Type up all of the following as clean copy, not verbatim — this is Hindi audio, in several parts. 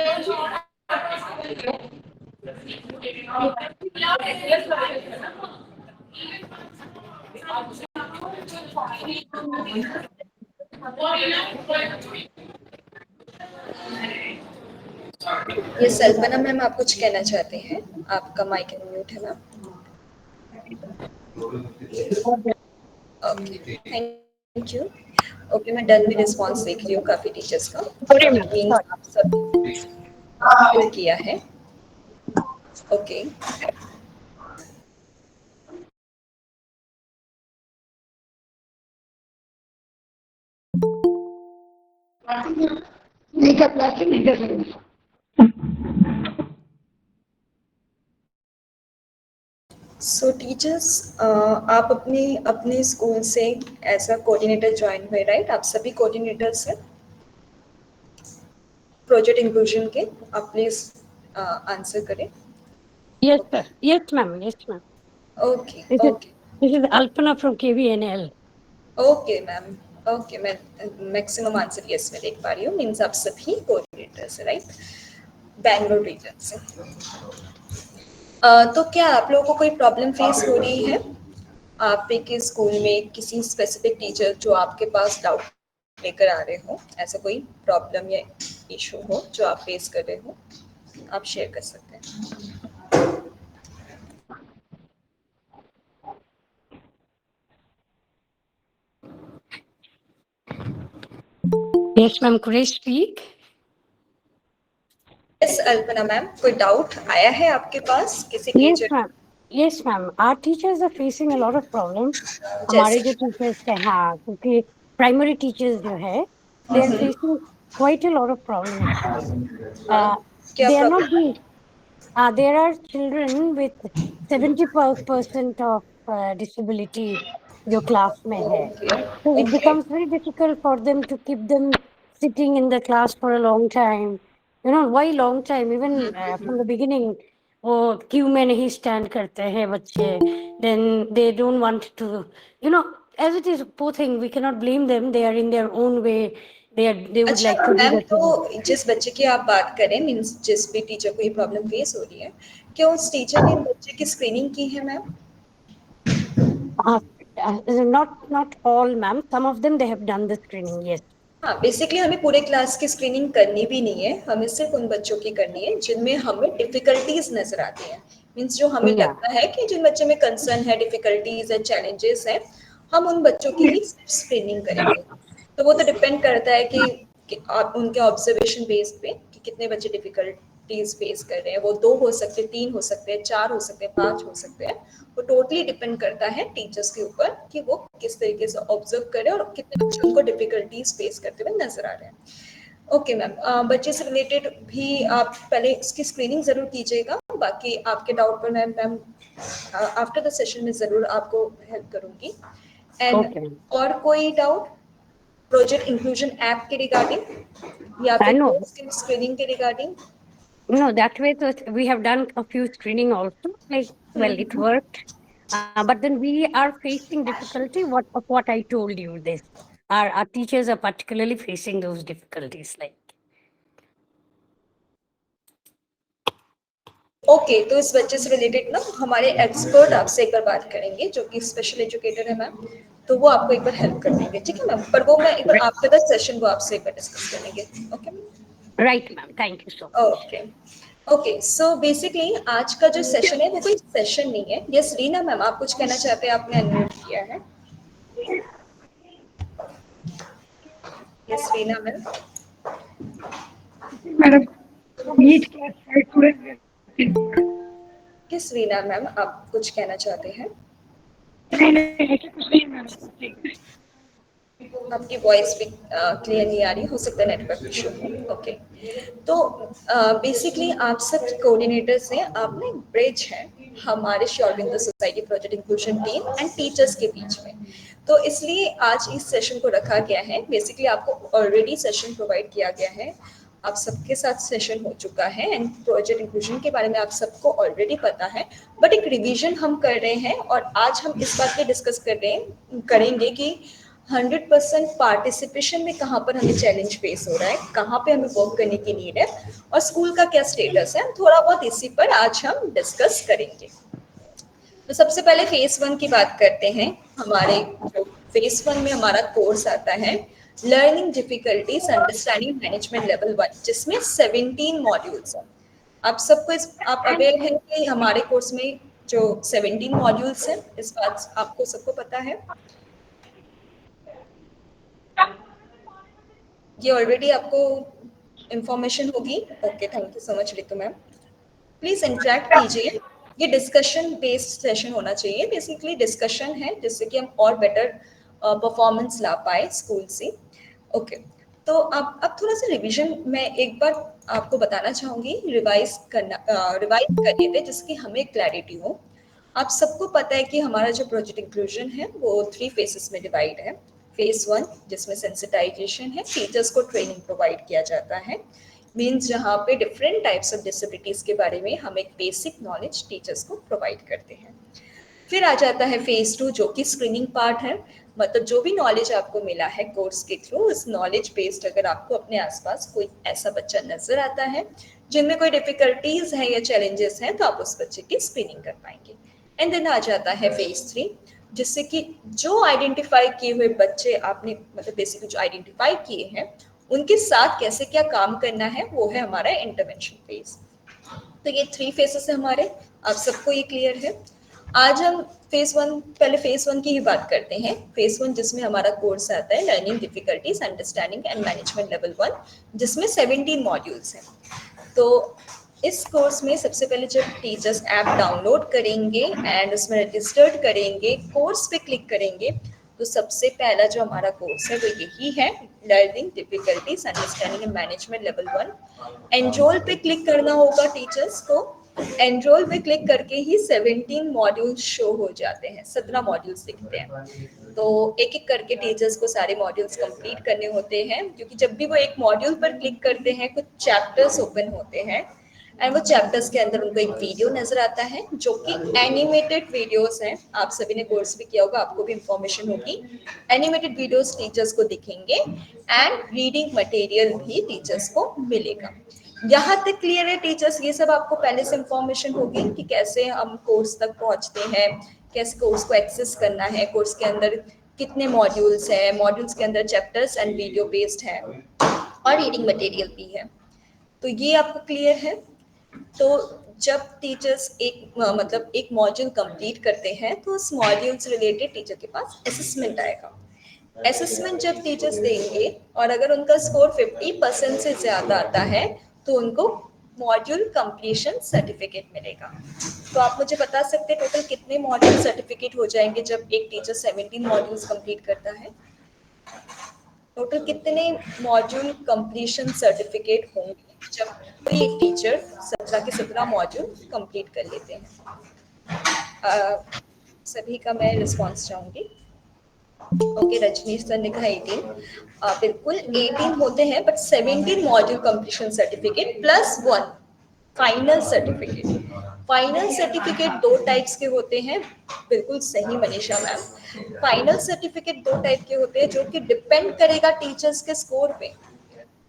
ये सल्पना मैम, आप कुछ कहना चाहते हैं? आपका माइक म्यूट है ma'am. Okay, thank you. Okay, मैं डन भी रिस्पॉन्स देख रही हूँ काफी टीचर्स का। मीन्स आप सब फिल किया है। ओके, नहीं कर प्लास्टिक नहीं कर सकते। सो टीचर्स, आप अपने अपने स्कूल से ऐसा कोऑर्डिनेटर ज्वाइन हुए, राइट? आप सभी कोऑर्डिनेटर्स हैं प्रोजेक्ट इंक्लूजन के। आप प्लीज आंसर करें। Yes, sir. Yes, ma'am. Yes, ma'am. Okay This is okay this is Alpana from KVNL. Okay ma'am. Okay, मैं मैक्सिमम आंसर यस में देख पा रही हूँ। मीन्स आप सभी कोऑर्डिनेटर्स हैं, राइट? बैंगलोर रीजन से। तो क्या आप लोगों को कोई प्रॉब्लम फेस हो रही है आप के स्कूल में? किसी स्पेसिफिक टीचर जो आपके पास डाउट लेकर आ रहे हो, ऐसा कोई प्रॉब्लम या इशू हो जो आप फेस कर रहे हो, आप शेयर कर सकते हैं। Yes, ma'am. Could I speak? Yes Alpana ma'am, कोई डाउट आया है आपके पास किसी Yes, teacher? ma'am. Yes, ma'am. Our teachers are facing a lot of problems. जैसे हमारे जो टीचर्स हैं, हाँ, क्योंकि प्राइमरी टीचर्स जो है, they are facing quite a lot of problem actually. क्या They are not problem? being. There are children with 70% of disability जो class में है. So it okay becomes very difficult for them to keep them sitting in the class for a long time. You know why long time? Even from the beginning, वो क्यू में नहीं stand करते हैं बच्चे. Then they don't want to, you know, as it is, poor thing. We cannot blame them. They are in their own way. They would अच्छा like to do ma'am, the thing. तो जिस बच्चे की आप बात करें, मीन्स जिस भी टीचर को ये प्रॉब्लम फेस हो रही है, क्या उस टीचर ने बच्चे की स्क्रीनिंग की है ma'am? Not all, ma'am. Some of them they have done the screening. Yes. हाँ, बेसिकली हमें पूरे क्लास की स्क्रीनिंग करनी भी नहीं है, हमें सिर्फ उन बच्चों की करनी है जिनमें हमें डिफिकल्टीज नजर आती हैं। मीन्स जो हमें Yeah. लगता है कि जिन बच्चे में कंसर्न है, डिफिकल्टीज है, चैलेंजेस है, हम उन बच्चों की ही स्क्रीनिंग करेंगे। तो वो तो डिपेंड करता है कि आप उनके ऑब्जर्वेशन बेस पे कि कितने बच्चे डिफिकल्टीज फेस कर रहे हैं। वो 2 हो सकते हैं, 3 हो सकते हैं, 4 हो सकते हैं, 5 हो सकते हैं। वो टोटली डिपेंड करता है टीचर्स के ऊपर कि वो किस तरीके से ऑब्जर्व करें और कितने बच्चे उनको डिफिकल्टीज फेस करते हुए नजर आ रहे हैं। ओके मैम, बच्चे से रिलेटेड भी आप पहले इसकी स्क्रीनिंग जरूर कीजिएगा। बाकी आपके डाउट पर मैम आफ्टर द सेशन में जरूर आपको हेल्प करूंगी। And Okay. और कोई डाउट प्रोजेक्ट इंक्लूजन ऐप के रिगार्डिंग या I फिर know. कोर्स की स्क्रीनिंग के regarding? No, that way we have done a few screening also. Like, well, it worked. But then we are facing difficulty. What I told you this. Our teachers are particularly facing those difficulties. Like. Okay, तो इस बच्चे से रिलेटेड ना हमारे एक्सपर्ट आपसे एक बार बात करेंगे जो कि स्पेशल एजुकेटर है मैम, तो वो आपको एक बार हेल्प कर देंगे, ठीक है मैम? पर वो मैं एक बार आफ्टर द सेशन वो आपसे एक बार डिस्कस करेंगे। Okay ma'am? Right, ma'am. Thank you so much. Okay okay, so basically आज का जो सेशन है वो कोई सेशन नहीं है। यस रीना मैम, आप कुछ कहना चाहते हैं? आपने अनम्यूट किया है। Yes Reena ma'am. Madam Neet class 5 student. किस रीना मैम, आप कुछ कहना चाहते हैं? नहीं ऐसे कुछ नहीं मैडम। आपकी वॉइस भी क्लियर नहीं आ रही, हो सकता है नेटवर्क इशू हो। ओके, तो बेसिकली आप सब कोऑर्डिनेटर्स हैं, आप ना एक ब्रिज है हमारे Shri Aurobindo society project inclusion team and teachers के बीच में। तो इसलिए आज इस सेशन को रखा गया है। बेसिकली आपको ऑलरेडी सेशन प्रोवाइड किया गया है, आप सबके साथ सेशन हो चुका है एंड प्रोजेक्ट इंक्लूजन के बारे में आप सबको ऑलरेडी पता है, बट एक रिवीजन हम कर रहे हैं और आज हम इस बात पे डिस्कस करेंगे कि 100% पार्टिसिपेशन में कहाँ पर हमें चैलेंज फेस हो रहा है, कहाँ पे हमें वर्क करने की नीड है, और स्कूल का क्या स्टेटस है, थोड़ा बहुत इसी पर आज हम डिस्कस करेंगे। तो सबसे पहले फेज 1 की बात करते हैं। हमारे फेज 1 में हमारा कोर्स आता है learning difficulties understanding management level 1, जिसमें 17 मॉड्यूल्स हैं। आप अवेयर हैं कि हमारे कोर्स में जो 17 मॉड्यूल्स हैं, इस बात आपको सबको पता है? ये ऑलरेडी आपको इंफॉर्मेशन होगी। Okay, thank you so much Ritu ma'am. Please interact कीजिए। ये डिस्कशन बेस्ड सेशन होना चाहिए। बेसिकली डिस्कशन है जिससे कि हम और बेटर परफॉर्मेंस ला पाए स्कूल से। ओके, तो अब थोड़ा सा रिवीजन मैं एक बार आपको बताना चाहूँगी। रिवाइज करिए थे जिसकी हमें क्लैरिटी हो। आप सबको पता है कि हमारा जो प्रोजेक्ट इंक्लूजन है वो 3 फेसेस में डिवाइड है। फेज 1 जिसमें सेंसिटाइजेशन है, टीचर्स को ट्रेनिंग प्रोवाइड किया जाता है, मीन्स जहाँ पे डिफरेंट टाइप्स ऑफ डिसेबिलिटीज के बारे में हम एक बेसिक नॉलेज टीचर्स को प्रोवाइड करते हैं। फिर आ जाता है फेज 2 जो कि स्क्रीनिंग पार्ट है, मतलब जो भी नॉलेज आपको मिला है कोर्स के थ्रू, उस नॉलेज बेस्ड अगर आपको अपने आसपास कोई ऐसा बच्चा नजर आता है जिनमें कोई डिफिकल्टीज है या चैलेंजेस हैं, तो आप उस बच्चे की स्क्रीनिंग कर पाएंगे। एंड देन आ जाता है फेज 3, जिससे कि जो आइडेंटिफाई किए हुए बच्चे आपने मतलब बेसिकली जो आइडेंटिफाई किए हैं उनके साथ कैसे क्या काम करना है, वो है हमारा इंटरवेंशन फेज। तो ये 3 फेजेस है हमारे। आप सबको ये क्लियर है? आज हम पहले फेज 1 की ही बात करते हैं। फेज 1 जिसमें हमारा कोर्स आता है learning difficulties understanding and management level 1, जिसमें 17 मॉड्यूल्स हैं। तो इस कोर्स में सबसे पहले जब टीचर्स ऐप डाउनलोड करेंगे एंड उसमें रजिस्टर्ड करेंगे, कोर्स पे क्लिक करेंगे, तो सबसे पहला जो हमारा कोर्स है वो यही है, learning difficulties understanding and management level 1। Enrol पे क्लिक करना होगा टीचर्स को। एनरोल पे क्लिक करके ही 17 मॉड्यूल्स शो हो जाते हैं, 17 मॉड्यूल्स दिखते हैं। तो एक एक करके टीचर्स को सारे मॉड्यूल्स कंप्लीट करने होते हैं, क्योंकि जब भी वो एक मॉड्यूल पर क्लिक करते हैं कुछ चैप्टर्स ओपन होते हैं एंड वो चैप्टर्स के अंदर उनको एक वीडियो नजर आता है जो कि एनिमेटेड वीडियोस हैं। आप सभी ने कोर्स भी किया होगा, आपको भी इंफॉर्मेशन होगी। एनिमेटेड वीडियोस टीचर्स को दिखेंगे एंड रीडिंग मटेरियल भी टीचर्स को मिलेगा। यहाँ तक क्लियर है टीचर्स? ये सब आपको पहले से इंफॉर्मेशन होगी कि कैसे हम कोर्स तक पहुंचते हैं, कैसे कोर्स को एक्सेस करना है, कोर्स के अंदर कितने मॉड्यूल्स हैं, मॉड्यूल्स के अंदर चैप्टर्स एंड वीडियो बेस्ड है और रीडिंग मटेरियल भी है। तो ये आपको क्लियर है? तो जब टीचर्स एक मॉड्यूल कंप्लीट करते हैं तो उस मॉड्यूल से रिलेटेड टीचर के पास असेसमेंट आएगा। असेसमेंट जब टीचर्स देंगे और अगर उनका स्कोर 50% से ज्यादा आता है तो उनको मॉड्यूल कंप्लीशन सर्टिफिकेट मिलेगा। तो आप मुझे बता सकते हैं टोटल कितने मॉड्यूल सर्टिफिकेट हो जाएंगे जब एक टीचर 17 मॉड्यूल्स कंप्लीट करता है? टोटल कितने मॉड्यूल कंप्लीशन सर्टिफिकेट होंगे जब कोई एक टीचर 17 के 17 मॉड्यूल कंप्लीट कर लेते हैं? सभी का मैं रिस्पॉन्स चाहूंगी। ओके, रजनीश सर ने कहा 18। बिल्कुल 18 होते हैं, but 17 module completion certificate plus 1 final certificate. Final certificate 2 types के होते हैं। बिल्कुल सही Manisha ma'am. Final certificate 2 type के होते हैं जो कि डिपेंड करेगा टीचर्स के स्कोर पे।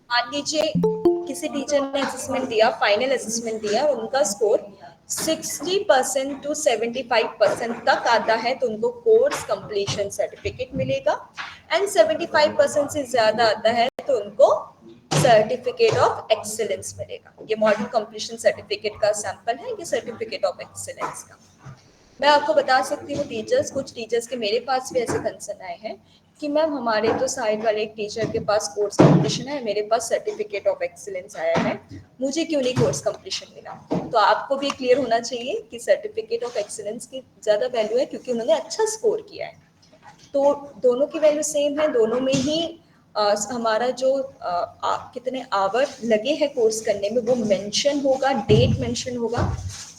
मान लीजिए किसी टीचर ने असेसमेंट दिया, फाइनल असेसमेंट दिया, उनका स्कोर 60% टू 75% तक आता है तो उनको कोर्स कंप्लीशन सर्टिफिकेट मिलेगा, एंड 75% से ज्यादा आता है तो उनको सर्टिफिकेट ऑफ एक्सीलेंस मिलेगा। ये मॉड्यूल कंप्लीशन सर्टिफिकेट का सैंपल है, ये सर्टिफिकेट ऑफ एक्सीलेंस का। मैं आपको बता सकती हूँ टीचर्स, कुछ टीचर्स के मेरे पास भी ऐसे कंसर्न आए हैं कि मैम हमारे तो साइड वाले एक टीचर के पास कोर्स कंप्लीशन है, मेरे पास सर्टिफिकेट ऑफ एक्सीलेंस आया है, मुझे क्यों नहीं कोर्स कंप्लीशन मिला? तो आपको भी क्लियर होना चाहिए कि सर्टिफिकेट ऑफ एक्सीलेंस की ज़्यादा वैल्यू है क्योंकि उन्होंने अच्छा स्कोर किया है। तो दोनों की वैल्यू सेम है, दोनों में ही हमारा जो कितने आवर लगे हैं कोर्स करने में वो मेंशन होगा, डेट मेंशन होगा।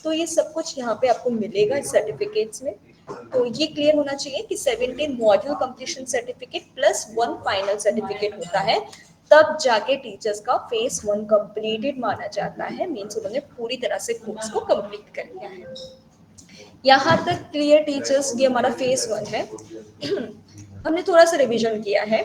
तो ये सब कुछ यहाँ पे आपको मिलेगा इस सर्टिफिकेट्स में। तो ये क्लियर होना चाहिए कि 17 module completion certificate plus 1 final certificate होता है, तब जाके टीचर्स का फेज 1 कंप्लीटेड माना जाता है, मीन्स उन्होंने पूरी तरह से कोर्स को कंप्लीट कर लिया है। यहाँ तक क्लियर टीचर्स? ये हमारा फेज 1 है। हमने थोड़ा सा रिवीजन किया है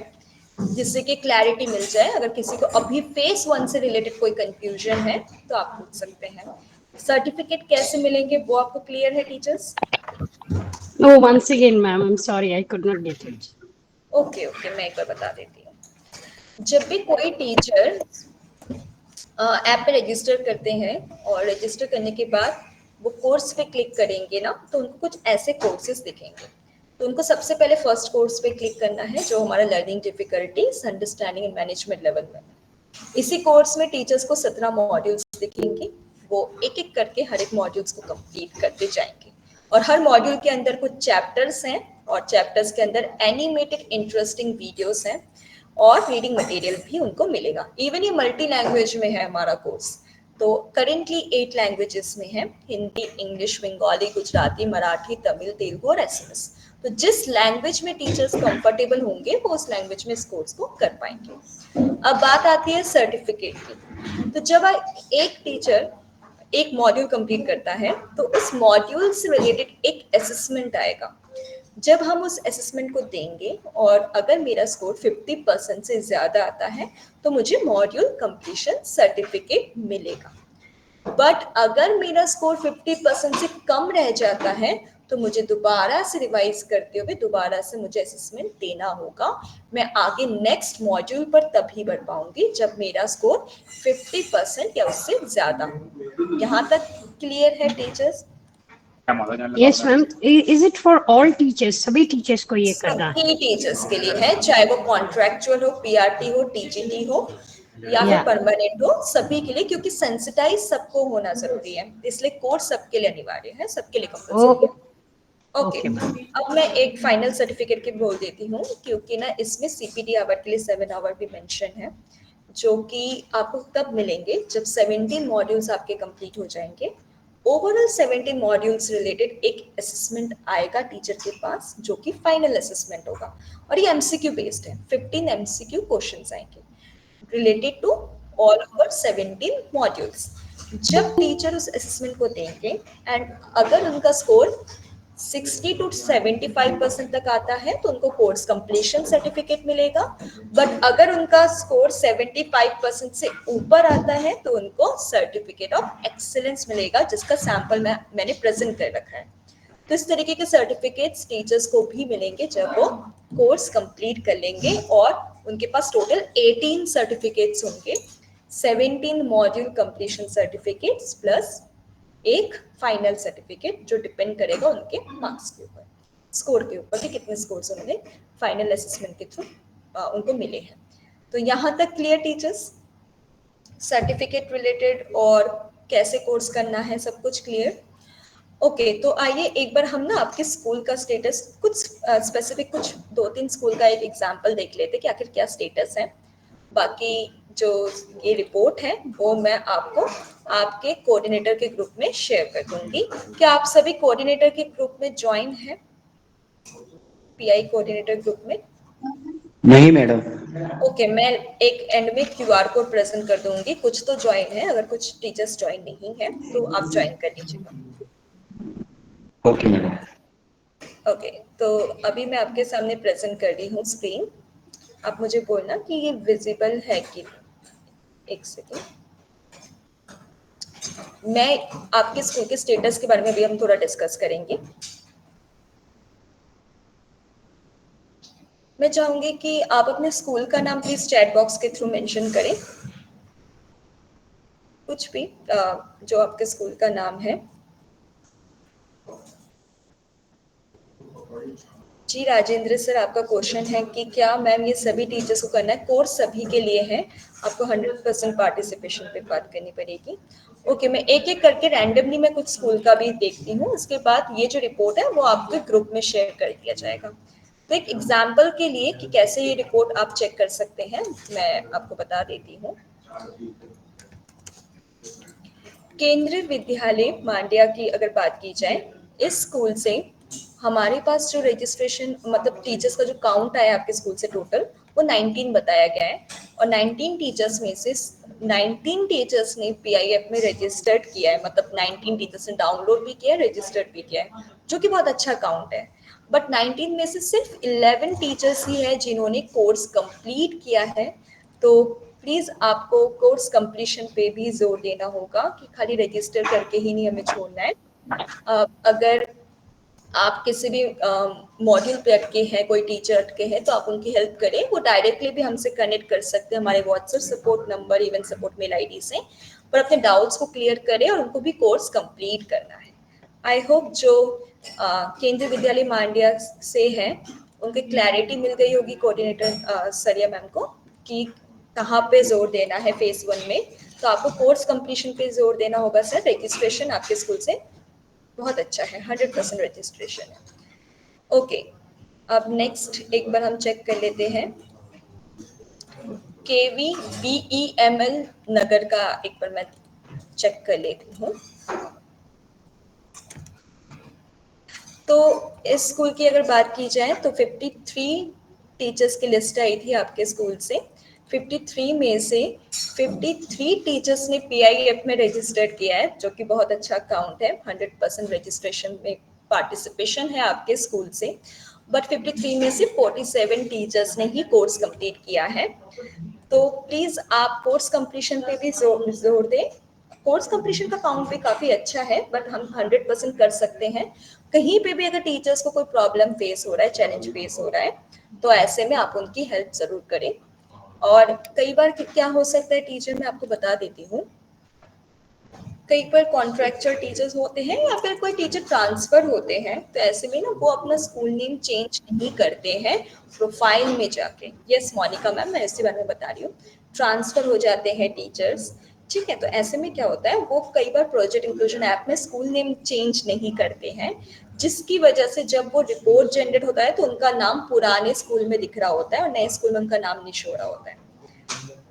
जिससे कि क्लैरिटी मिल जाए। अगर किसी को अभी फेस 1 से रिलेटेड कोई कंफ्यूजन है तो आप पूछ सकते हैं। सर्टिफिकेट कैसे मिलेंगे वो आपको क्लियर है teachers? Oh, once again, ma'am, I'm sorry, I could not get it. Okay okay, मैं एक बार बता देती हूँ। जब भी कोई टीचर ऐप पे रजिस्टर करते हैं और रजिस्टर करने के बाद वो कोर्स पे क्लिक करेंगे ना, तो उनको कुछ ऐसे कोर्सेज दिखेंगे। तो उनको सबसे पहले फर्स्ट कोर्स पे क्लिक करना है जो हमारा learning difficulties understanding and management level में। इसी कोर्स में टीचर्स को 17 मॉड्यूल्स दिखेंगे। वो एक एक करके हर एक मॉड्यूल्स को कंप्लीट करते जाएंगे और हर मॉड्यूल के अंदर कुछ चैप्टर्स हैं और चैप्टर्स के अंदर एनिमेटेड इंटरेस्टिंग वीडियोस हैं और रीडिंग मटेरियल भी उनको मिलेगा। इवन ये मल्टी लैंग्वेज में है हमारा कोर्स। तो करेंटली 8 लैंग्वेजेस में है, हिंदी, इंग्लिश, बंगाली, गुजराती, मराठी, तमिल, तेलुगु और एसएमएस। तो जिस लैंग्वेज में टीचर्स कंफर्टेबल होंगे वो उस लैंग्वेज में इस कोर्स को कर पाएंगे। अब बात आती है सर्टिफिकेट की। तो जब एक टीचर एक मॉड्यूल कंप्लीट करता है तो उस मॉड्यूल से रिलेटेड एक असेसमेंट आएगा। जब हम उस असेसमेंट को देंगे और अगर मेरा स्कोर 50% से ज़्यादा आता है तो मुझे मॉड्यूल कंप्लीशन सर्टिफिकेट मिलेगा। बट अगर मेरा स्कोर 50% से कम रह जाता है तो मुझे दोबारा से रिवाइज करते हुए दोबारा से मुझे असेसमेंट देना होगा। मैं आगे नेक्स्ट मॉड्यूल पर तभी बढ़ पाऊंगी जब मेरा स्कोर 50% या उससे ज़्यादा हो। यहाँ तक क्लियर है teachers? Yes, ma'am. Is it for all teachers? सभी teachers को ये करना है? सभी टीचर्स के लिए है, चाहे वो कॉन्ट्रैक्चुअल हो, पीआरटी हो, टीजीटी हो या फिर परमानेंट हो, सभी के लिए, क्योंकि सेंसिटाइज सबको होना जरूरी है, इसलिए कोर्स सबके लिए अनिवार्य है, सबके लिए कंपल्सरी है। ओके, अब मैं एक फाइनल सर्टिफिकेट की बोल देती हूँ क्योंकि ना इसमें सीपीडी आवर के लिए 7 आवर भी मेंशन है, जो कि आपको तब मिलेंगे जब 17 मॉड्यूल्स आपके कंप्लीट हो जाएंगे। ओवरऑल 17 मॉड्यूल्स रिलेटेड एक असेसमेंट आएगा टीचर के पास जो कि फाइनल असेसमेंट होगा और ये एमसीक्यू बेस्ड है। 15 एमसीक्यू क्वेश्चंस आएंगे related to all over 17 modules. जब टीचर उस असेसमेंट को देंगे एंड अगर उनका स्कोर 60 to 75% तक आता है तो उनको कोर्स कंप्लीशन सर्टिफिकेट मिलेगा। बट अगर उनका स्कोर 75% से ऊपर आता है तो उनको सर्टिफिकेट ऑफ एक्सीलेंस मिलेगा, जिसका सैंपल मैंने प्रेजेंट कर रखा है। तो इस तरीके के सर्टिफिकेट्स टीचर्स को भी मिलेंगे जब वो कोर्स कंप्लीट कर लेंगे और उनके पास टोटल 18 सर्टिफिकेट्स होंगे। 17 मॉड्यूल कंप्लीशन सर्टिफिकेट्स प्लस एक फाइनल सर्टिफिकेट जो डिपेंड करेगा उनके मार्क्स के ऊपर, स्कोर के ऊपर कि कितने स्कोर्स उन्होंने फाइनल असेसमेंट के थ्रू उनको मिले हैं। तो यहाँ तक क्लियर टीचर्स? सर्टिफिकेट रिलेटेड और कैसे कोर्स करना है सब कुछ क्लियर? ओके, तो आइए एक बार हम ना आपके स्कूल का स्टेटस, कुछ स्पेसिफिक कुछ 2-3 स्कूल का एक एग्जांपल देख लेते कि आखिर क्या स्टेटस है। बाकी जो ये रिपोर्ट है वो मैं आपको आपके कोऑर्डिनेटर के ग्रुप में शेयर कर दूंगी। क्या आप सभी कोऑर्डिनेटर के ग्रुप में ज्वाइन है? पीआई कोऑर्डिनेटर ग्रुप में? नहीं मैडम। ओके, मैं एक एंड में क्यूआर कोड प्रेजेंट कर दूंगी। कुछ तो ज्वाइन है, अगर कुछ टीचर्स ज्वाइन नहीं है तो आप ज्वाइन कर लीजिएगा। Okay madam. ओके, तो अभी मैं आपके सामने प्रेजेंट कर रही हूँ स्क्रीन। आप मुझे बोलना कि ये विजिबल है कि नहीं। एक सेकेंड, मैं आपके स्कूल के स्टेटस के बारे में भी हम थोड़ा डिस्कस करेंगे। मैं चाहूंगी कि आप अपने स्कूल का नाम प्लीज चैट बॉक्स के थ्रू मेंशन करें, कुछ भी जो आपके स्कूल का नाम है। जी राजेंद्र सर, आपका क्वेश्चन है कि क्या मैम ये सभी टीचर्स को करना है? कोर्स सभी के लिए है, आपको 100% पार्टिसिपेशन पे बात करनी पड़ेगी। ओके, मैं एक एक करके रैंडमली मैं कुछ स्कूल का भी देखती हूँ, उसके बाद ये जो रिपोर्ट है वो आपके ग्रुप में शेयर कर दिया जाएगा। तो एक एग्जाम्पल के लिए कि कैसे ये रिपोर्ट आप चेक कर सकते हैं मैं आपको बता देती हूँ। केंद्रीय विद्यालय मांड्या की अगर बात की जाए, इस स्कूल से हमारे पास जो रजिस्ट्रेशन मतलब टीचर्स का जो काउंट आया आपके स्कूल से टोटल वो 19 बताया गया है और 19 टीचर्स में से 19 टीचर्स ने पीआईएफ में रजिस्टर्ड किया है, मतलब 19 टीचर्स ने डाउनलोड भी किया है, रजिस्टर्ड भी किया है, जो कि बहुत अच्छा काउंट है। बट 19 में से सिर्फ 11 टीचर्स ही है जिन्होंने कोर्स कंप्लीट किया है। तो प्लीज आपको कोर्स कंप्लीशन पे भी जोर देना होगा कि खाली रजिस्टर करके ही नहीं हमें छोड़ना है। अगर आप किसी भी मॉड्यूल पे अटके हैं, कोई टीचर अटके हैं, तो आप उनकी हेल्प करें। वो डायरेक्टली भी हमसे कनेक्ट कर सकते हैं हमारे WhatsApp support number, even support mail ID से, पर अपने डाउट्स को क्लियर करें और उनको भी कोर्स कंप्लीट करना है। आई होप जो केंद्रीय विद्यालय मांड्या से है उनकी क्लैरिटी मिल गई होगी कोऑर्डिनेटर सरिया मैम को कि कहाँ पे जोर देना है फेज 1 में। तो आपको कोर्स कंप्लीशन पे जोर देना होगा सर। रजिस्ट्रेशन आपके स्कूल से बहुत अच्छा है, 100% रजिस्ट्रेशन है। ओके, अब नेक्स्ट एक बार हम चेक कर लेते हैं KVBEML नगर का, एक बार मैं चेक कर लेती हूँ। तो इस स्कूल की अगर बात की जाए तो 53 टीचर्स की लिस्ट आई थी आपके स्कूल से। 53 में से 53 टीचर्स ने PIF में रजिस्टर्ड किया है, जो कि बहुत अच्छा काउंट है। 100% रजिस्ट्रेशन में पार्टिसिपेशन है आपके स्कूल से। बट 53 में से 47 टीचर्स ने ही कोर्स कंप्लीट किया है। तो प्लीज आप कोर्स कंप्लीशन पे भी जोर दें। कोर्स कंप्लीशन का काउंट भी काफी अच्छा है, बट हम 100% कर सकते हैं। कहीं पे भी अगर टीचर्स को कोई प्रॉब्लम फेस हो रहा है, चैलेंज फेस हो रहा है, तो ऐसे में आप उनकी हेल्प जरूर करें। और कई बार क्या हो सकता है टीचर, मैं आपको बता देती हूँ, कई बार कॉन्ट्रैक्चुअल टीचर्स होते हैं या फिर कोई टीचर ट्रांसफर होते हैं, तो ऐसे में ना वो अपना स्कूल नेम चेंज नहीं करते हैं प्रोफाइल में जाके। यस मोनिका मैम, मैं इसी बारे में बता रही हूँ। ट्रांसफर हो जाते हैं टीचर्स, ठीक है। तो ऐसे में क्या होता है, वो कई बार प्रोजेक्ट इंक्लूजन ऐप में स्कूल नेम चेंज नहीं करते हैं, जिसकी वजह से जब वो रिपोर्ट जनरेट होता है तो उनका नाम पुराने स्कूल में दिख रहा होता है और नए स्कूल में उनका नाम नहीं शो रहा होता है।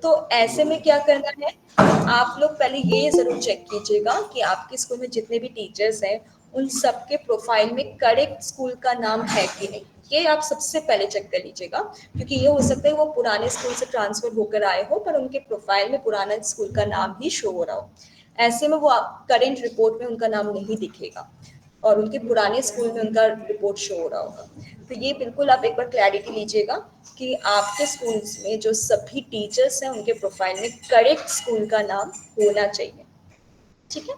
तो ऐसे में क्या करना है, आप लोग पहले ये जरूर चेक कीजिएगा कि आपके स्कूल में जितने भी टीचर्स हैं उन सबके प्रोफाइल में करेक्ट स्कूल का नाम है कि नहीं। ये आप सबसे पहले चेक कर लीजिएगा, क्योंकि ये हो सकता है वो पुराने स्कूल से ट्रांसफर होकर आए हो पर उनके प्रोफाइल में पुराना स्कूल का नाम ही शो हो रहा हो। ऐसे में वो करेंट रिपोर्ट में उनका नाम नहीं दिखेगा और उनके पुराने स्कूल में उनका रिपोर्ट शो हो रहा होगा। तो ये बिल्कुल आप एक बार क्लैरिटी लीजिएगा कि आपके स्कूल में जो सभी टीचर्स हैं उनके प्रोफाइल में करेक्ट स्कूल का नाम होना चाहिए, ठीक है।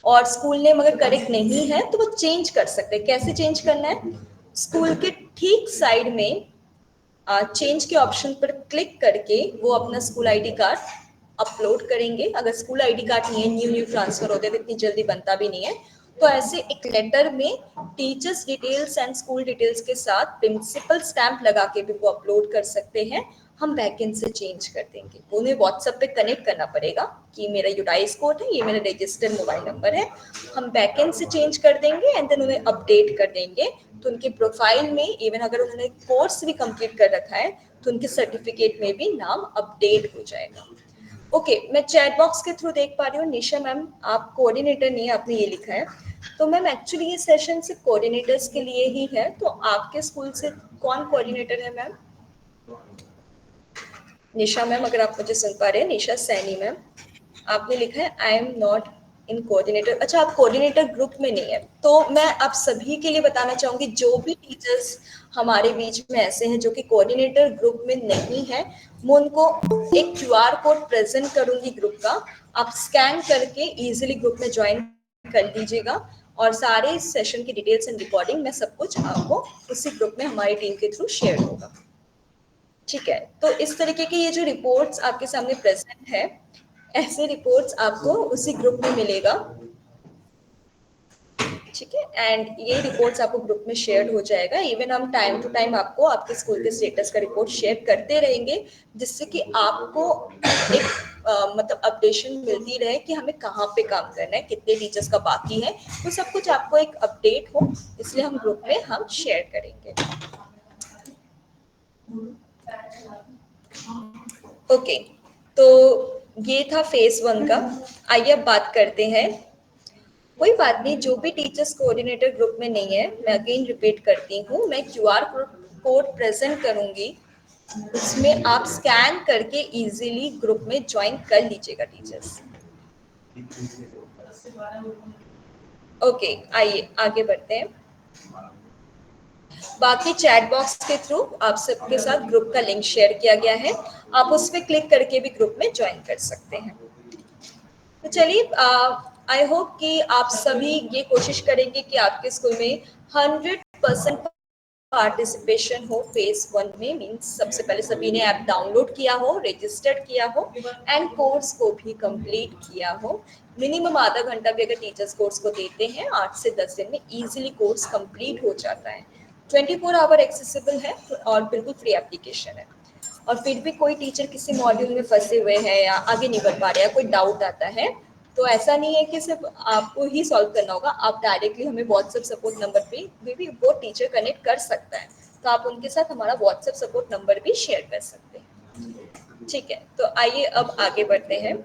और स्कूल नेम अगर करेक्ट नहीं है तो वो चेंज कर सकते हैं। कैसे चेंज करना है, स्कूल के ठीक साइड में चेंज के ऑप्शन पर क्लिक करके वो अपना स्कूल आईडी कार्ड अपलोड करेंगे। अगर स्कूल आईडी कार्ड नहीं है, न्यू ट्रांसफर होते हैं तो इतनी जल्दी बनता भी नहीं है, तो ऐसे एक लेटर में teachers details and school details के साथ प्रिंसिपल स्टैंप लगा के भी वो अपलोड कर सकते हैं। हम बैकएंड से चेंज कर देंगे। उन्हें व्हाट्सएप पे कनेक्ट करना पड़ेगा कि मेरा यूटाइस कोड है, ये मेरा रजिस्टर्ड मोबाइल नंबर है। हम बैकएंड से चेंज कर देंगे एंड देन उन्हें अपडेट कर देंगे। तो उनके प्रोफाइल में इवन अगर उन्होंने कोर्स भी कंप्लीट कर रखा है तो उनके सर्टिफिकेट में भी नाम अपडेट हो जाएगा। ओके, मैं चैट बॉक्स के थ्रू देख पा रही हूँ निशा मैम आप कोऑर्डिनेटर नहीं है, आपने ये लिखा है। तो मैम एक्चुअली ये सेशन सिर्फ कोऑर्डिनेटर्स के लिए ही है। तो आपके स्कूल से कौन कोऑर्डिनेटर है मैम? निशा मैम अगर आप मुझे सुन पा रहे हैं, निशा सैनी मैम, आपने लिखा है I am not in coordinator. अच्छा, आप कोऑर्डिनेटर ग्रुप में नहीं है। तो मैं आप सभी के लिए बताना चाहूंगी, जो भी टीचर्स हमारे बीच में ऐसे हैं जो कि कोऑर्डिनेटर ग्रुप में नहीं है, मैं उनको एक QR कोड प्रेजेंट करूंगी ग्रुप का। आप स्कैन करके इजीली ग्रुप में ज्वाइन कर लीजिएगा और सारे सेशन की डिटेल्स एंड रिकॉर्डिंग में सब कुछ आपको उसी ग्रुप में हमारी टीम के थ्रू शेयर होगा, ठीक है। तो इस तरीके की ये जो रिपोर्ट्स आपके सामने प्रेजेंट है, ऐसे रिपोर्ट्स आपको उसी ग्रुप में मिलेगा, ठीक है। एंड ये रिपोर्ट्स आपको ग्रुप में शेयर हो जाएगा। इवन हम टाइम टू टाइम आपको आपके स्कूल के स्टेटस का रिपोर्ट शेयर करते रहेंगे, जिससे कि आपको एक मतलब अपडेशन मिलती रहे कि हमें कहाँ पे काम करना है, कितने टीचर्स का बाकी है, तो सब कुछ आपको एक अपडेट हो, इसलिए हम ग्रुप में हम शेयर करेंगे। ओके, तो ये था फेज 1 का। आइए अब बात करते हैं, कोई बात नहीं, जो भी टीचर्स कोऑर्डिनेटर ग्रुप में नहीं है, मैं अगेन रिपीट करती हूँ, मैं QR कोड प्रेजेंट करूंगी, उसमें आप स्कैन करके इजीली ग्रुप में ज्वाइन कर लीजिएगा टीचर्स। ओके, आइए आगे बढ़ते हैं। बाकी चैट बॉक्स के थ्रू आप सबके साथ ग्रुप का लिंक शेयर किया गया है, आप उस पर क्लिक करके भी ग्रुप में ज्वाइन कर सकते हैं। तो चलिए, आई होप कि आप सभी ये कोशिश करेंगे कि आपके स्कूल में 100% पार्टिसिपेशन हो फेज 1 में। मीन्स सबसे पहले सभी ने ऐप डाउनलोड किया हो, रजिस्टर्ड किया हो एंड कोर्स को भी कंप्लीट किया हो। मिनिमम आधा घंटा भी अगर टीचर्स कोर्स को देते हैं 8 से 10 दिन में इजीली कोर्स कंप्लीट हो जाता है। 24 आवर एक्सेसिबल है और बिल्कुल फ्री एप्लीकेशन है। और फिर भी कोई टीचर किसी मॉड्यूल में फंसे हुए हैं या आगे नहीं बढ़ पा रहे हैं, कोई डाउट आता है, तो ऐसा नहीं है कि सिर्फ आपको ही सॉल्व करना होगा, आप डायरेक्टली हमें व्हाट्सएप सपोर्ट नंबर पे भी वो टीचर कनेक्ट कर सकता है, तो आप उनके साथ हमारा व्हाट्सएप सपोर्ट नंबर भी शेयर कर सकते हैं। ठीक है, तो आइए अब आगे बढ़ते हैं।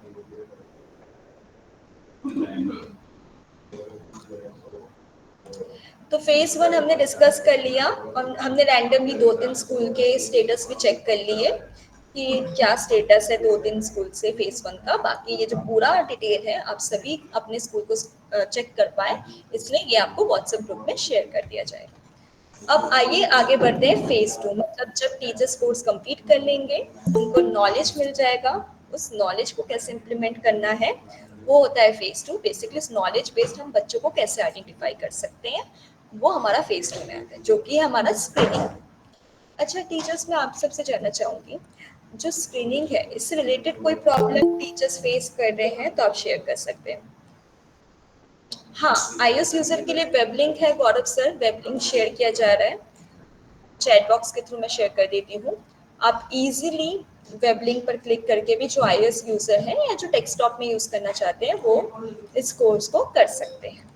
तो फेज 1 हमने डिस्कस कर लिया और हमने रैंडमली 2-3 स्कूल के स्टेटस भी चेक कर लिए कि क्या स्टेटस है 2-3 स्कूल से फेज 1 का। बाकी ये जो पूरा डिटेल है आप सभी अपने स्कूल को चेक कर पाए, इसलिए ये आपको व्हाट्सएप ग्रुप में शेयर कर दिया जाएगा। अब आइए आगे बढ़ते हैं फेज 2, मतलब जब टीचर्स कोर्स कंप्लीट कर लेंगे, उनको नॉलेज मिल जाएगा, उस नॉलेज को कैसे इम्प्लीमेंट करना है वो होता है फेज 2। बेसिकली इस नॉलेज बेस्ड हम बच्चों को कैसे आइडेंटिफाई कर सकते हैं, वो हमारा फेज 2 में आता है, जो कि है हमारा स्क्रीनिंग। अच्छा टीचर्स, मैं आप सबसे जानना चाहूंगी, जो स्क्रीनिंग है इससे रिलेटेड कोई प्रॉब्लम टीचर्स फेस कर रहे हैं तो आप शेयर कर सकते हैं। हाँ, iOS यूजर के लिए वेब लिंक है गौरव सर, वेब लिंक शेयर किया जा रहा है, चैट बॉक्स के थ्रू मैं शेयर कर देती हूँ। आप इजीली वेब लिंक पर क्लिक करके भी जो iOS यूजर है या जो डेस्कटॉप में यूज करना चाहते हैं वो इस कोर्स को कर सकते हैं।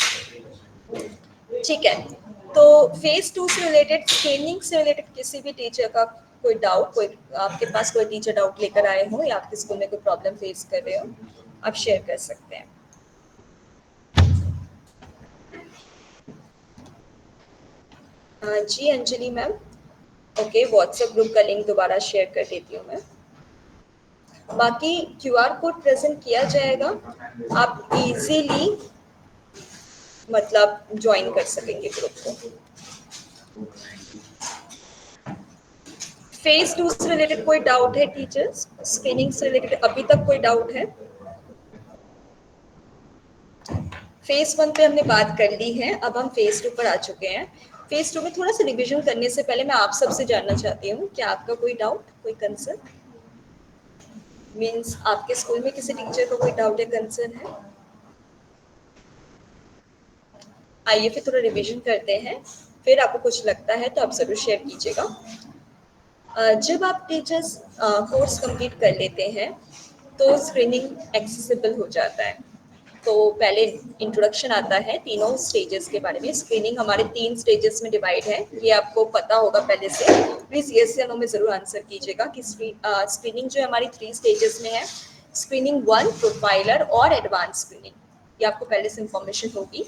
ठीक है, तो फेज 2 से रिलेटेड, स्क्रीनिंग से रिलेटेड किसी भी टीचर का कोई डाउट, कोई आपके पास कोई टीचर डाउट लेकर आए हो या आपके स्कूल में कोई प्रॉब्लम फेस कर रहे हो, आप शेयर कर सकते हैं। जी Anjali ma'am, okay, WhatsApp group का लिंक दोबारा शेयर कर देती हूँ मैं। बाकी QR कोड प्रेजेंट किया जाएगा, आप इजीली मतलब ज्वाइन कर सकेंगे ग्रुप को। फेज 2 से रिलेटेड कोई डाउट है टीचर्स? स्क्रीनिंग से रिलेटेड अभी तक कोई डाउट है? फेज 1 पे हमने बात कर ली है, अब हम फेज 2 पर आ चुके हैं। फेज 2 में थोड़ा सा रिवीजन करने से पहले मैं आप सबसे जानना चाहती हूँ, क्या आपका कोई डाउट, कोई कंसर्न? मीन्स आपके स्कूल में किसी टीचर को कोई डाउट या कंसर्न है? आइए फिर थोड़ा रिवीजन करते हैं, फिर आपको कुछ लगता है तो आप जरूर शेयर कीजिएगा। जब आप टीचर्स कोर्स कंप्लीट कर लेते हैं तो स्क्रीनिंग एक्सेसिबल हो जाता है। तो पहले इंट्रोडक्शन आता है तीनों स्टेजेस के बारे में। स्क्रीनिंग हमारे 3 स्टेजेस में डिवाइड है, ये आपको पता होगा पहले से। प्लीज यस या नो में जरूर आंसर कीजिएगा कि स्क्रीनिंग जो है हमारी 3 स्टेजेस में है। स्क्रीनिंग 1, प्रोफाइलर और एडवांस स्क्रीनिंग, ये आपको पहले से इंफॉर्मेशन होगी।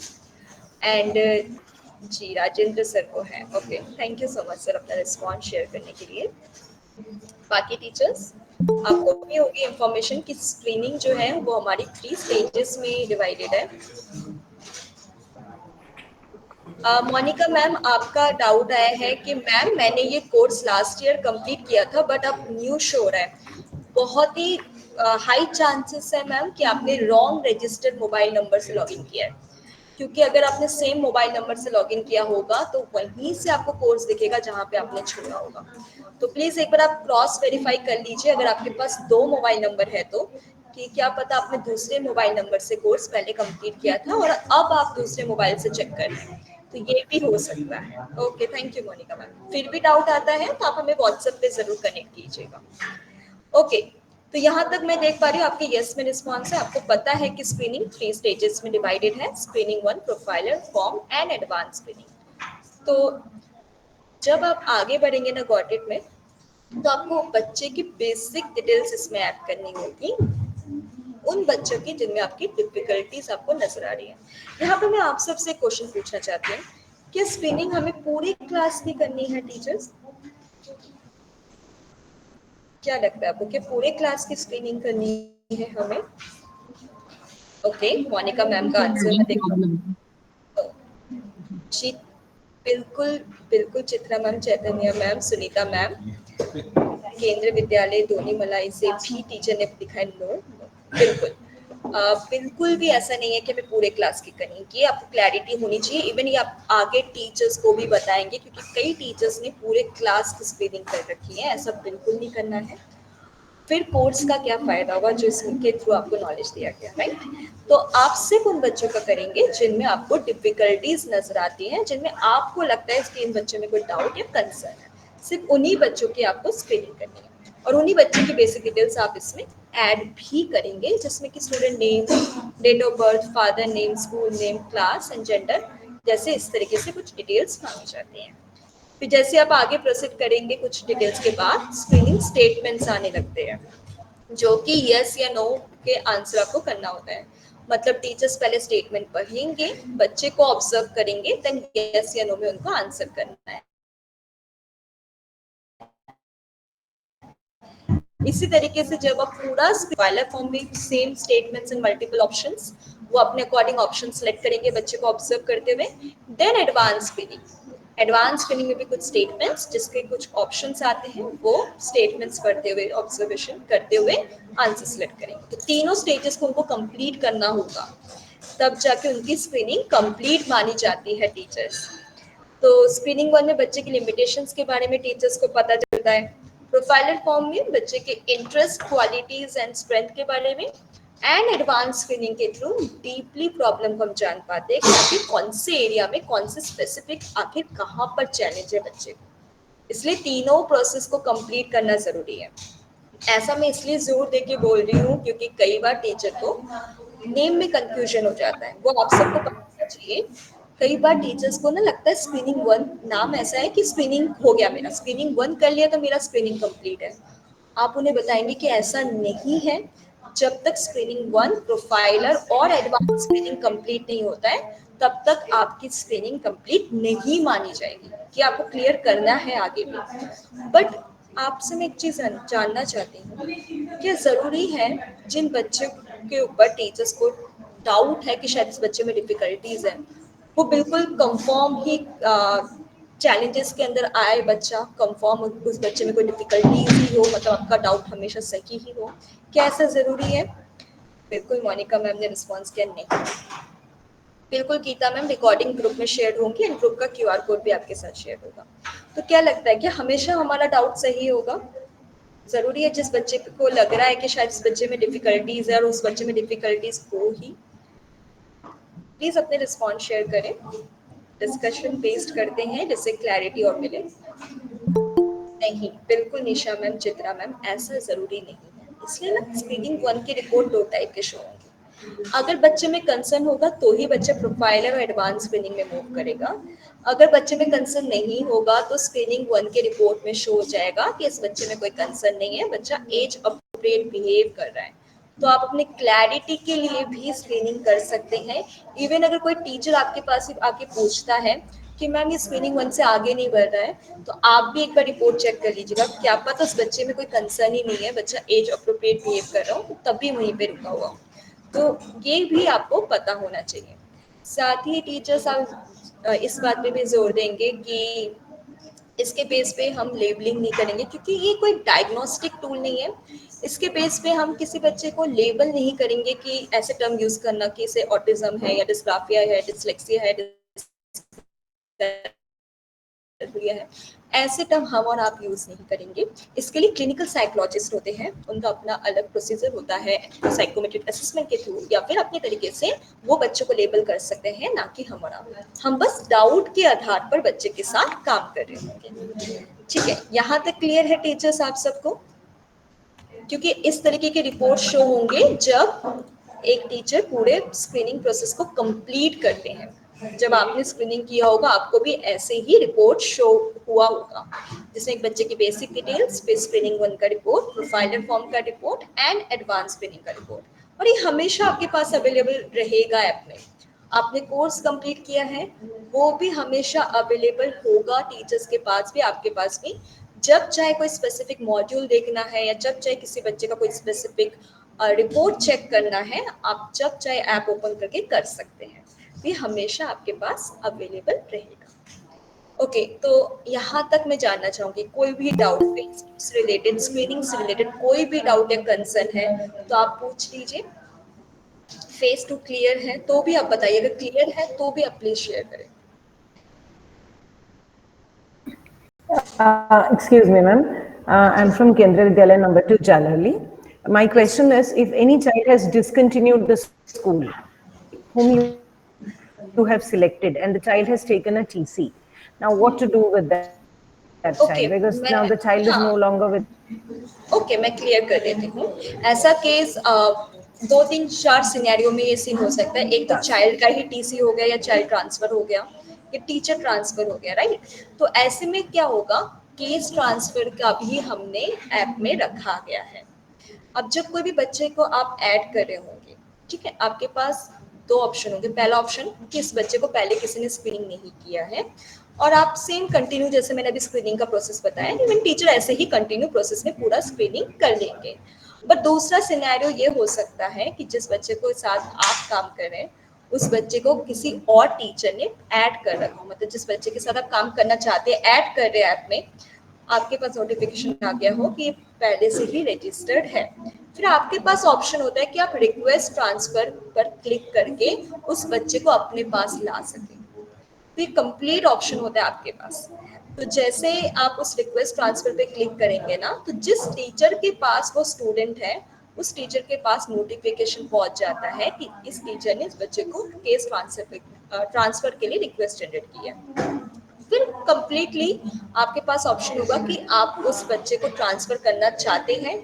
एंड जी राजेंद्र सर को है, okay, thank you so much sir अपना रिस्पॉन्स शेयर करने के लिए। बाकी टीचर्स आपको भी होगी इंफॉर्मेशन कि स्क्रीनिंग जो है वो हमारी 3 स्टेजेस में डिवाइडेड है। मोनिका मैम, आपका डाउट आया है कि मैम मैंने ये कोर्स लास्ट ईयर कंप्लीट किया था बट अब न्यू शो रहा है। बहुत ही हाई चांसेस है मैम कि आपने रॉन्ग रजिस्टर्ड मोबाइल नंबर से लॉगिन किया है, क्योंकि अगर आपने सेम मोबाइल नंबर से लॉगिन किया होगा तो वहीं से आपको कोर्स दिखेगा जहां पे आपने छोड़ा होगा। तो प्लीज एक बार आप क्रॉस वेरीफाई कर लीजिए, अगर आपके पास 2 मोबाइल नंबर है तो, कि क्या पता आपने दूसरे मोबाइल नंबर से कोर्स पहले कंप्लीट किया था और अब आप दूसरे मोबाइल से चेक कर रहे हैं, तो ये भी हो सकता है। Okay, thank you Monica ma'am. फिर भी डाउट आता है तो आप हमें व्हाट्सएप पे जरूर कनेक्ट कीजिएगा। ओके, तो यहाँ तक मैं देख पा रही हूँ आपके यस में रिस्पॉन्स है। आपको पता है कि स्क्रीनिंग 3 स्टेजेस में डिवाइडेड है, screening 1, profiler, form and advance screening. तो जब आप आगे बढ़ेंगे ना गॉट में, तो आपको बच्चे की बेसिक डिटेल्स इसमें ऐड करनी होगी, उन बच्चों की जिनमें आपकी डिफिकल्टीज आपको नजर आ रही है। यहाँ पे मैं आप सबसे क्वेश्चन पूछना चाहती हूँ, क्या स्क्रीनिंग हमें पूरी क्लास की करनी है टीचर्स? क्या लगता है आपको कि पूरे क्लास की स्क्रीनिंग करनी है हमें? ओके, मोनिका मैम का आंसर मैं देखूं जी, बिल्कुल बिल्कुल चित्रा मैम, चैतन्य मैम, सुनीता मैम, केंद्रीय विद्यालय दोनीमलाई से भी टीचर ने दिखाया नो, बिल्कुल बिल्कुल भी ऐसा नहीं है कि हमें पूरे क्लास की करनी, ये आपको क्लैरिटी होनी चाहिए। इवन ये आप आगे टीचर्स को भी बताएंगे, क्योंकि कई टीचर्स ने पूरे क्लास की स्क्रीनिंग कर रखी है, ऐसा बिल्कुल नहीं करना है। फिर कोर्स का क्या फायदा होगा जो इसके थ्रू आपको नॉलेज दिया गया, राइट? तो आप सिर्फ उन बच्चों का करेंगे जिनमें आपको डिफिकल्टीज नजर आती हैं, जिनमें आपको लगता है कि इन बच्चों में कोई डाउट या कंसर्न है, सिर्फ उन्हीं बच्चों की आपको स्क्रीनिंग करनी है। और उन्हीं बच्चों की बेसिक डिटेल्स आप इसमें ऐड भी करेंगे, जिसमें कि student name, date of birth, father name, school name, class and gender, जैसे इस तरीके से कुछ डिटेल्स मांगी जाती हैं। फिर जैसे आप आगे प्रोसीड करेंगे कुछ डिटेल्स के बाद स्क्रीनिंग स्टेटमेंट्स आने लगते हैं, जो कि यस या नो के आंसर आपको करना होता है। मतलब टीचर्स पहले स्टेटमेंट पढ़ेंगे, बच्चे को ऑब्जर्व करेंगे, देन यस या नो में उनको आंसर करना है। इसी तरीके से जब आप पूरा फाइलर फॉर्म में same statements and multiple options, वो अपने अकॉर्डिंग ऑप्शन सेलेक्ट करेंगे बच्चे को ऑब्जर्व करते हुए। Then advance screening, advance screening में भी कुछ स्टेटमेंट्स जिसके कुछ ऑप्शंस आते हैं, वो स्टेटमेंट्स पढ़ते हुए, ऑब्जर्वेशन करते हुए आंसर सेलेक्ट करेंगे। तो तीनों स्टेजेस को उनको कंप्लीट करना होगा, तब जाके उनकी स्क्रीनिंग कंप्लीट मानी जाती है टीचर्स। तो स्क्रीनिंग 1 में बच्चे की लिमिटेशंस के बारे में टीचर्स को पता चलता है। प्रोफाइलर फॉर्म में बच्चे के इंटरेस्ट, क्वालिटीज एंड स्ट्रेंथ के बारे में। एंड एडवांस स्क्रीनिंग के थ्रू डीपली प्रॉब्लम को हम जान पाते हैं कि आखिर कौन से एरिया में, कौन से स्पेसिफिक, आखिर कहाँ पर चैलेंज है बच्चे को। इसलिए तीनों प्रोसेस को कंप्लीट करना जरूरी है। ऐसा मैं इसलिए जोर दे के बोल रही हूँ क्योंकि कई बार टीचर को नेम में कंफ्यूजन हो जाता है, वो आप सबको पता होना चाहिए। कई बार टीचर्स को ना लगता है स्क्रीनिंग 1 नाम ऐसा है कि स्क्रीनिंग हो गया, मेरा स्क्रीनिंग 1 कर लिया तो मेरा स्क्रीनिंग कंप्लीट है। आप उन्हें बताएंगे कि ऐसा नहीं है। जब तक स्क्रीनिंग 1, प्रोफाइलर और एडवांस स्क्रीनिंग कंप्लीट नहीं होता है, तब तक आपकी स्क्रीनिंग कंप्लीट नहीं मानी जाएगी, कि आपको क्लियर करना है आगे भी। बट आपसे मैं एक चीज जानना चाहती हूँ, क्या जरूरी है जिन बच्चों के ऊपर टीचर्स को डाउट है कि शायद इस बच्चे में डिफिकल्टीज है, वो बिल्कुल कंफर्म ही चैलेंजेस के अंदर आए बच्चा, कंफर्म उस बच्चे में कोई डिफिकल्टीज ही हो, मतलब आपका डाउट हमेशा सही ही हो, क्या ऐसा जरूरी है? बिल्कुल मोनिका मैम ने रिस्पॉन्स किया नहीं। बिल्कुल गीता मैम, रिकॉर्डिंग ग्रुप में शेयर होंगी एंड ग्रुप का QR कोड भी आपके साथ शेयर होगा। तो क्या लगता है कि हमेशा हमारा डाउट सही होगा? जरूरी है जिस बच्चे को लग रहा है कि शायद इस बच्चे में डिफिकल्टीज है और उस बच्चे में डिफिकल्टीज हो ही? प्लीज अपने रिस्पॉन्स शेयर करें, डिस्कशन बेस्ड करते हैं जिससे क्लैरिटी और मिले। नहीं, बिल्कुल निशा मैम, चित्रा मैम, ऐसा जरूरी नहीं है। इसलिए ना स्क्रीनिंग 1 की रिपोर्ट 2 टाइप के शो होंगे। अगर बच्चे में कंसर्न होगा तो ही बच्चा प्रोफाइलर और एडवांस स्क्रीनिंग में मूव करेगा। अगर बच्चे में कंसर्न नहीं होगा तो स्क्रीनिंग 1 के रिपोर्ट में शो हो जाएगा कि इस बच्चे में कोई कंसर्न नहीं है, बच्चा एज अप्रोप्रिएट बिहेव कर रहा है। तो आप अपने क्लैरिटी के लिए भी स्क्रीनिंग कर सकते हैं। इवन अगर कोई टीचर आपके पास आके पूछता है कि मैम ये स्क्रीनिंग 1 से आगे नहीं बढ़ रहा है, तो आप भी एक बार रिपोर्ट चेक कर लीजिएगा, क्या पता उस बच्चे में कोई कंसर्न ही नहीं है, बच्चा एज अप्रोप्रिएट बिहेव कर रहा हो, तब भी वहीं पे रुका हुआ। तो ये भी आपको पता होना चाहिए। साथ ही टीचर्स आप इस बात पे भी जोर देंगे कि इसके बेस पे हम लेबलिंग नहीं करेंगे, क्योंकि ये कोई डायग्नोस्टिक टूल नहीं है। इसके बेस पे हम किसी बच्चे को लेबल नहीं करेंगे कि ऐसे टर्म यूज करना कि इसे ऑटिज्म है या डिस्ग्राफिया है, डिसलेक्सिया है, है, ऐसे टर्म हम और आप यूज नहीं करेंगे। इसके लिए क्लिनिकल साइकोलॉजिस्ट होते हैं, उनका अपना अलग प्रोसीजर होता है, साइकोमेट्रिक असेसमेंट के थ्रू या फिर अपने तरीके से वो बच्चों को लेबल कर सकते हैं, ना कि हम और आप। हम बस डाउट के आधार पर बच्चे के साथ काम कर रहे होंगे। ठीक है, यहाँ तक क्लियर है टीचर्स आप सबको? क्योंकि इस तरीके के रिपोर्ट शो होंगे जब एक टीचर पूरे स्क्रीनिंग प्रोसेस को कंप्लीट करते हैं। जब आपने स्क्रीनिंग किया होगा आपको भी ऐसे ही रिपोर्ट शो हुआ होगा, जिसमें एक बच्चे की बेसिक डिटेल्स, फिर स्क्रीनिंग 1 का रिपोर्ट, प्रोफाइलर फॉर्म का रिपोर्ट एंड एडवांस स्क्रीनिंग का रिपोर्ट। और ये हमेशा आपके पास अवेलेबल रहेगा ऐप में। आपने कोर्स कंप्लीट किया है वो भी हमेशा अवेलेबल होगा टीचर्स के पास भी, आपके पास भी। जब चाहे कोई स्पेसिफिक मॉड्यूल देखना है या जब चाहे किसी बच्चे का कोई स्पेसिफिक रिपोर्ट चेक करना है, आप जब चाहे ऐप ओपन करके कर सकते हैं। ये हमेशा आपके पास अवेलेबल रहेगा। ओके, तो यहाँ तक मैं जानना चाहूंगी, कोई भी डाउट फेस से रिलेटेड, स्क्रीनिंग से रिलेटेड कोई भी डाउट या कंसर्न है तो आप पूछ लीजिए। फेस टू क्लियर है तो भी आप बताइए, अगर क्लियर है तो भी आप प्लीज शेयर करें। Excuse me, ma'am. I'm from Kendra Vidyalaya number 2, Jalali. My question is, if any child has discontinued the school whom you have selected and the child has taken a TC, now what to do with that child? Okay, Because now the child is no longer with. Okay, मैं क्लियर कर देती हूँ। ऐसा केस 2-3-4 सिनेरियो में ये सीन हो सकता है। एक तो चाइल्ड का ही टीसी हो गया या चाइल्ड ट्रांसफर हो गया या टीचर ट्रांसफर हो गया, राइट? तो ऐसे में क्या होगा, केस ट्रांसफर का भी हमने ऐप में रखा गया है। अब जब कोई भी बच्चे को आप ऐड कर रहे होंगे, ठीक है, आपके पास 2 ऑप्शन होंगे। पहला ऑप्शन कि इस बच्चे को पहले किसी ने स्क्रीनिंग नहीं किया है और आप सेम कंटिन्यू, जैसे मैंने अभी स्क्रीनिंग का प्रोसेस बताया, इवन टीचर ऐसे ही कंटिन्यू प्रोसेस में पूरा स्क्रीनिंग कर लेंगे। बट दूसरा सिनेरियो ये हो सकता है कि जिस बच्चे को साथ आप काम कर रहे हैं उस बच्चे को किसी और टीचर ने ऐड कर रखा हो, मतलब जिस बच्चे के साथ आप काम करना चाहते हैं, ऐड कर रहे हैं ऐप में, आपके पास नोटिफिकेशन आ गया हो कि ये पहले से ही रजिस्टर्ड है। फिर आपके पास ऑप्शन होता है कि आप रिक्वेस्ट ट्रांसफर पर क्लिक करके उस बच्चे को अपने पास ला सकें। तो ये कंप्लीट ऑप्शन होता है आपके पास। तो जैसे आप उस रिक्वेस्ट ट्रांसफर पे क्लिक करेंगे ना, तो जिस टीचर के पास वो स्टूडेंट है उस टीचर के पास नोटिफिकेशन पहुंच जाता है कि इस टीचर ने इस बच्चे को केस ट्रांसफर के लिए रिक्वेस्ट जनरेट की है। फिर कंप्लीटली आपके पास ऑप्शन होगा कि आप उस बच्चे को ट्रांसफर करना चाहते हैं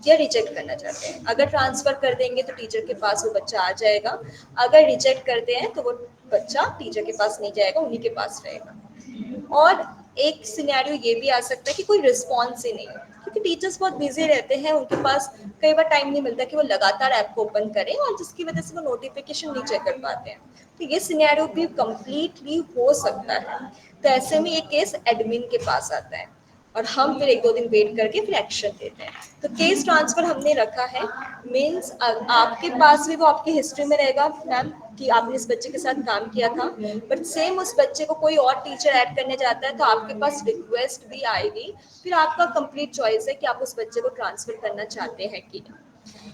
या रिजेक्ट करना चाहते हैं। अगर ट्रांसफर कर देंगे तो टीचर के पास वो बच्चा आ जाएगा, अगर रिजेक्ट करते हैं तो वो बच्चा टीचर के पास नहीं जाएगा, उन्हीं के पास रहेगा। और एक सिनेरियो ये भी आ सकता है कि कोई रिस्पॉन्स ही नहीं है, क्योंकि टीचर्स बहुत बिजी रहते हैं, उनके पास कई बार टाइम नहीं मिलता कि वो लगातार ऐप को ओपन करें और जिसकी वजह से वो नोटिफिकेशन नहीं चेक कर पाते हैं। तो ये सिनेरियो भी कंप्लीटली हो सकता है। तो ऐसे में ये केस एडमिन के पास आता है और हम फिर 1-2 दिन वेट करके फिर एक्शन लेते हैं। तो केस ट्रांसफर हमने रखा है, मीन्स आपके पास भी वो आपकी हिस्ट्री में रहेगा मैम कि आपने इस बच्चे के साथ काम किया था, बट सेम उस बच्चे को कोई और टीचर ऐड करने जाता है तो आपके पास रिक्वेस्ट भी आएगी। फिर आपका कंप्लीट चॉइस है कि आप उस बच्चे को ट्रांसफर करना चाहते हैं कि नहीं।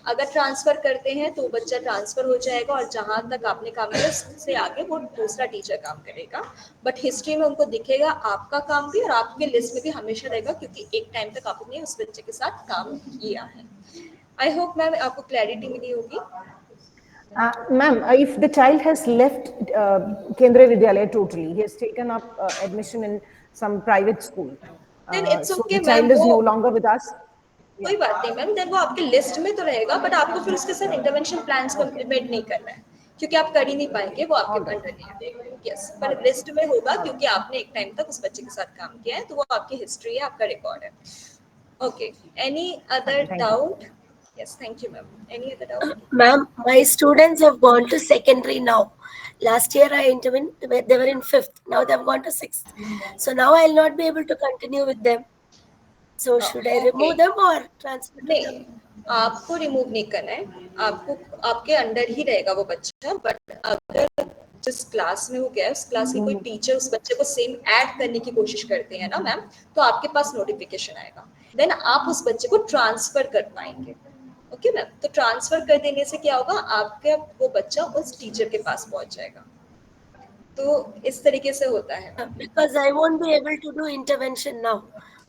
अगर ट्रांसफर करते हैं तो बच्चा ट्रांसफर हो जाएगा और जहां तक आपने काम किया उससे आगे वो दूसरा टीचर काम करेगा। बट हिस्ट्री में उनको दिखेगा आपका काम भी और आपके लिस्ट में भी हमेशा रहेगा, क्योंकि एक टाइम तक आपने उस बच्चे के साथ काम किया है। आई होप मैम आपको क्लैरिटी मिली होगी। Ma'am, if the child has left Kendra Vidyalaya totally, he has taken up admission in some private school, then it's so okay the ma'am, child is वो no longer with us. कोई बात नहीं मैम, देन वो आपके लिस्ट में तो रहेगा, बट आपको फिर उसके साथ इंटरवेंशन प्लान्स को इम्प्लीमेंट नहीं करना है, क्योंकि आप कर ही नहीं पाएंगे, वो आपके अंडर नहीं है। यस, पर लिस्ट में होगा क्योंकि आपने एक टाइम तक उस बच्चे के साथ काम किया है, तो वो आपकी हिस्ट्री है, आपका रिकॉर्ड है। Okay, any other doubt? Yes, thank you ma'am. Any other doubt? Ma'am, my students have gone to secondary now. Last year I intervened, they were in 5th. Now they have gone to 6th. So now I'll not be able to continue with them. So should I remove them or transfer to them? नहीं, आपको रिमूव नहीं करना है, आपको आपके अंडर ही रहेगा वो बच्चा। बट अगर जिस क्लास में वो गया है उस क्लास की कोई टीचर उस बच्चे को सेम ऐड करने की कोशिश करते हैं ना मैम, तो आपके पास नोटिफिकेशन आएगा, देन आप उस बच्चे को ट्रांसफर कर पाएंगे। ओके मैम, तो ट्रांसफर कर देने से क्या होगा, आपका वो बच्चा उस टीचर के पास पहुंच जाएगा। तो इस तरीके से होता है। Because I won't be able to do intervention now.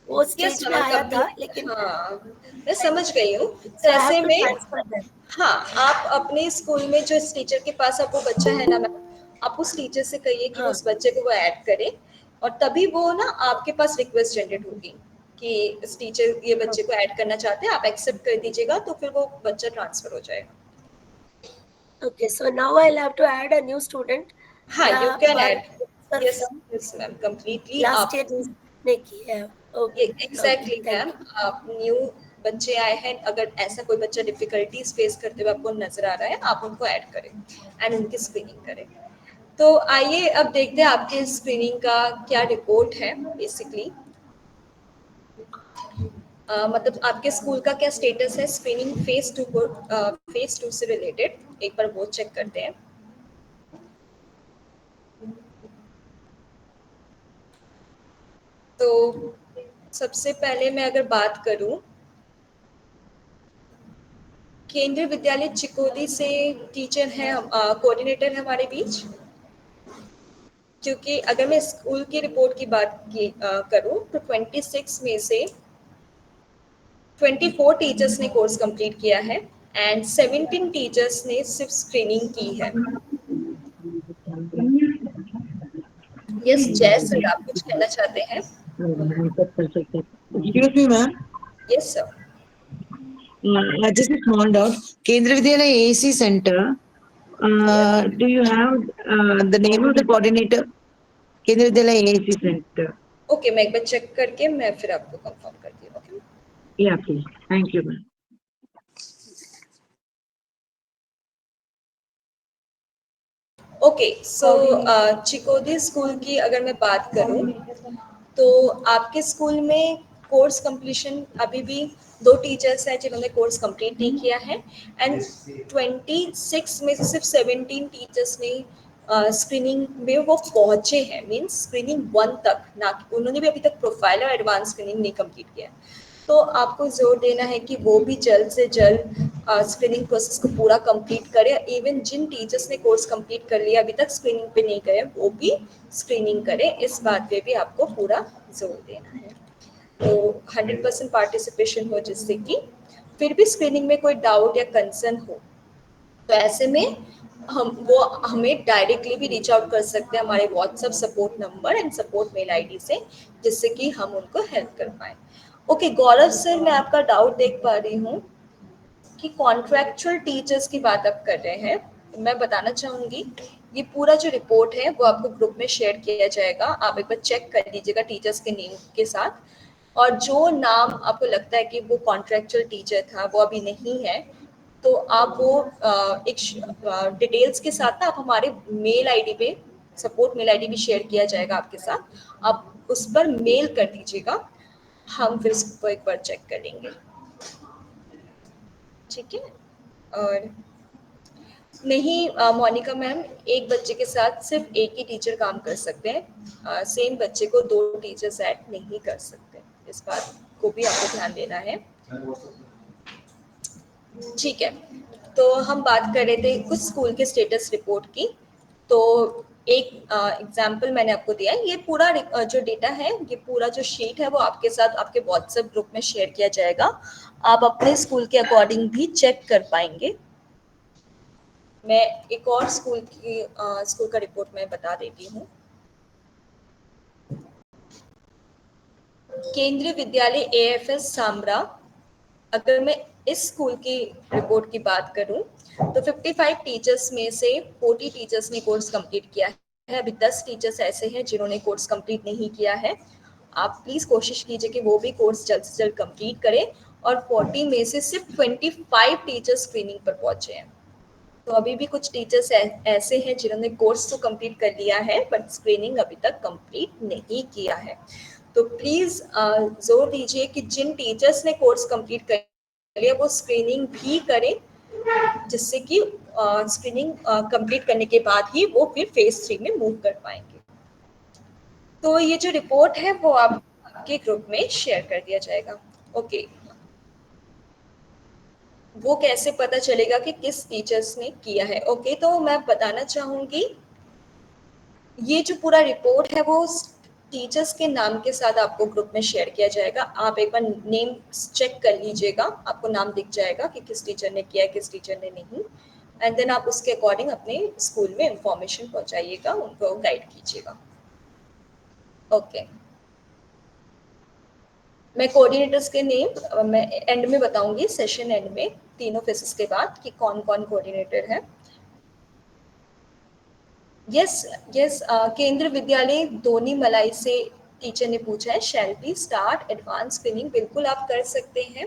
वो स्टेज पे आया था लेकिन हाँ, मैं समझ गई हूँ। तो so I have ऐसे to में transfer them. हाँ, आप अपने स्कूल में जो इस टीचर के पास अब वो बच्चा है ना मैम, आप उस टीचर से कहिए कि वो उस बच्चे को वो ऐड करे, और तभी वो ना आपके पास रिक्वेस्ट जनरेट होगी कि इस टीचर ये बच्चे को ऐड करना चाहते हैं, आप एक्सेप्ट कर दीजिएगा, तो फिर वो बच्चा ट्रांसफर हो जाएगा। Okay, so now I'll have to add a new student. हाँ, you can add. Sir, yes yes ma'am, completely last आप year ने की है. Okay. Exactly Okay, thank ma'am, आप न्यू बच्चे आए हैं, अगर ऐसा कोई बच्चा डिफिकल्टीज फेस करते हुए आपको नजर आ रहा है, आप उनको ऐड करें एंड उनकी स्क्रीनिंग करें। तो आइए अब देखते हैं आपके स्क्रीनिंग का क्या रिपोर्ट है। बेसिकली मतलब आपके स्कूल का क्या स्टेटस है स्क्रीनिंग फेज 2 से रिलेटेड, एक बार वो चेक करते हैं। तो सबसे पहले मैं अगर बात करूं, केंद्रीय विद्यालय चिकोदी से टीचर हैं, कोऑर्डिनेटर है हमारे बीच। क्योंकि अगर मैं स्कूल की रिपोर्ट की बात करूं तो 26 में से 24 टीचर्स ने कोर्स कंप्लीट किया है एंड 17 टीचर्स ने सिर्फ स्क्रीनिंग की है। यस जय सर, आप कुछ कहना चाहते हैं? Excuse me, ma'am. Yes sir. Just a small doubt. Kendra Vidyalaya AC Center. Do you have the name of the coordinator? Kendra Vidyalaya AC Center. Okay, मैं एक बार चेक करके मैं फिर आपको कंफर्म करती हूँ। Okay Yeah, please. Thank you, ma'am. Okay, so Chikodi school की अगर मैं बात करूं तो आपके स्कूल में कोर्स कंप्लीशन अभी भी 2 टीचर्स हैं जिन्होंने कोर्स कंप्लीट नहीं किया है एंड 26 में से सिर्फ 17 टीचर्स ने स्क्रीनिंग में वो पहुंचे हैं, मींस स्क्रीनिंग 1 तक, ना उन्होंने भी अभी तक प्रोफाइल और एडवांस स्क्रीनिंग नहीं कंप्लीट किया है। तो आपको जोर देना है कि वो भी जल्द से जल्द स्क्रीनिंग प्रोसेस को पूरा कंप्लीट करें। इवन जिन टीचर्स ने कोर्स कंप्लीट कर लिया अभी तक स्क्रीनिंग पे नहीं गए, वो भी स्क्रीनिंग करें। इस बात पे भी आपको पूरा जोर देना है। तो 100% पार्टिसिपेशन हो, जिससे कि फिर भी स्क्रीनिंग में कोई डाउट या कंसर्न हो तो ऐसे में वो हमें डायरेक्टली भी रीच आउट कर सकते हैं हमारे WhatsApp support number and support mail ID से, जिससे कि हम उनको हेल्प कर पाए। ओके गौरव सर, मैं आपका डाउट देख पा रही हूँ कि कॉन्ट्रैक्चुअल टीचर्स की बात आप कर रहे हैं। मैं बताना चाहूंगी ये पूरा जो रिपोर्ट है वो आपको ग्रुप में शेयर किया जाएगा। आप एक बार चेक कर लीजिएगा टीचर्स के नेम के साथ, और जो नाम आपको लगता है कि वो कॉन्ट्रैक्चुअल टीचर था वो अभी नहीं है, तो आप वो एक डिटेल्स के साथ ना आप हमारे मेल आईडी पे, सपोर्ट मेल आईडी भी शेयर किया जाएगा आपके साथ, आप उस पर मेल कर दीजिएगा, हम फिर इसको एक बार चेक करेंगे। ठीक है। और नहीं मोनिका मैम, एक बच्चे के साथ सिर्फ एक ही टीचर काम कर सकते हैं, सेम बच्चे को 2 टीचर्स ऐड नहीं कर सकते। इस बात को भी आपको ध्यान देना है। ठीक है, तो हम बात कर रहे थे कुछ स्कूल के स्टेटस रिपोर्ट की। तो एक एग्जाम्पल मैंने आपको दिया है। ये पूरा जो डेटा है, ये पूरा जो शीट है वो आपके साथ आपके व्हाट्सएप ग्रुप में शेयर किया जाएगा। आप अपने स्कूल के अकॉर्डिंग भी चेक कर पाएंगे। मैं एक और स्कूल का रिपोर्ट मैं बता देती हूँ। केंद्रीय विद्यालय AFS सामरा, अगर मैं इस स्कूल की रिपोर्ट की बात करूं तो 55 टीचर्स में से 40 टीचर्स ने कोर्स कंप्लीट किया है। अभी 10 टीचर्स ऐसे हैं जिन्होंने कोर्स कंप्लीट नहीं किया है। आप प्लीज कोशिश कीजिए कि वो भी कोर्स जल्द से जल्द कंप्लीट करें। और 40 में से सिर्फ 25 टीचर्स स्क्रीनिंग पर पहुंचे हैं। तो अभी भी कुछ टीचर्स ऐसे हैं जिन्होंने कोर्स तो कंप्लीट कर लिया है बट स्क्रीनिंग अभी तक कंप्लीट नहीं किया है। तो प्लीज जोर दीजिए कि जिन टीचर्स ने कोर्स कंप्लीट कर लिया वो स्क्रीनिंग भी करें, जिससे कि स्क्रीनिंग कंप्लीट करने के बाद ही वो फिर फेज 3 में मूव कर पाएंगे। तो ये जो रिपोर्ट है वो आपके ग्रुप में शेयर कर दिया जाएगा। ओके, वो कैसे पता चलेगा कि किस टीचर्स ने किया है? ओके, तो मैं बताना चाहूंगी ये जो पूरा रिपोर्ट है वो टीचर्स के नाम के साथ आपको ग्रुप में शेयर किया जाएगा। आप एक बार नेम चेक कर लीजिएगा, आपको नाम दिख जाएगा कि किस टीचर ने किया है किस टीचर ने नहीं, एंड देन आप उसके अकॉर्डिंग अपने स्कूल में इंफॉर्मेशन पहुंचाइएगा, उनको गाइड कीजिएगा। ओके, मैं कोऑर्डिनेटर्स के नेम मैं एंड में बताऊंगी, सेशन एंड में, तीनों फेसेस के बाद, कि कौन कौन कोऑर्डिनेटर है। यस केंद्रीय विद्यालय दोनी मलाई से टीचर ने पूछा है, shall be start advance screening? बिल्कुल आप कर सकते हैं।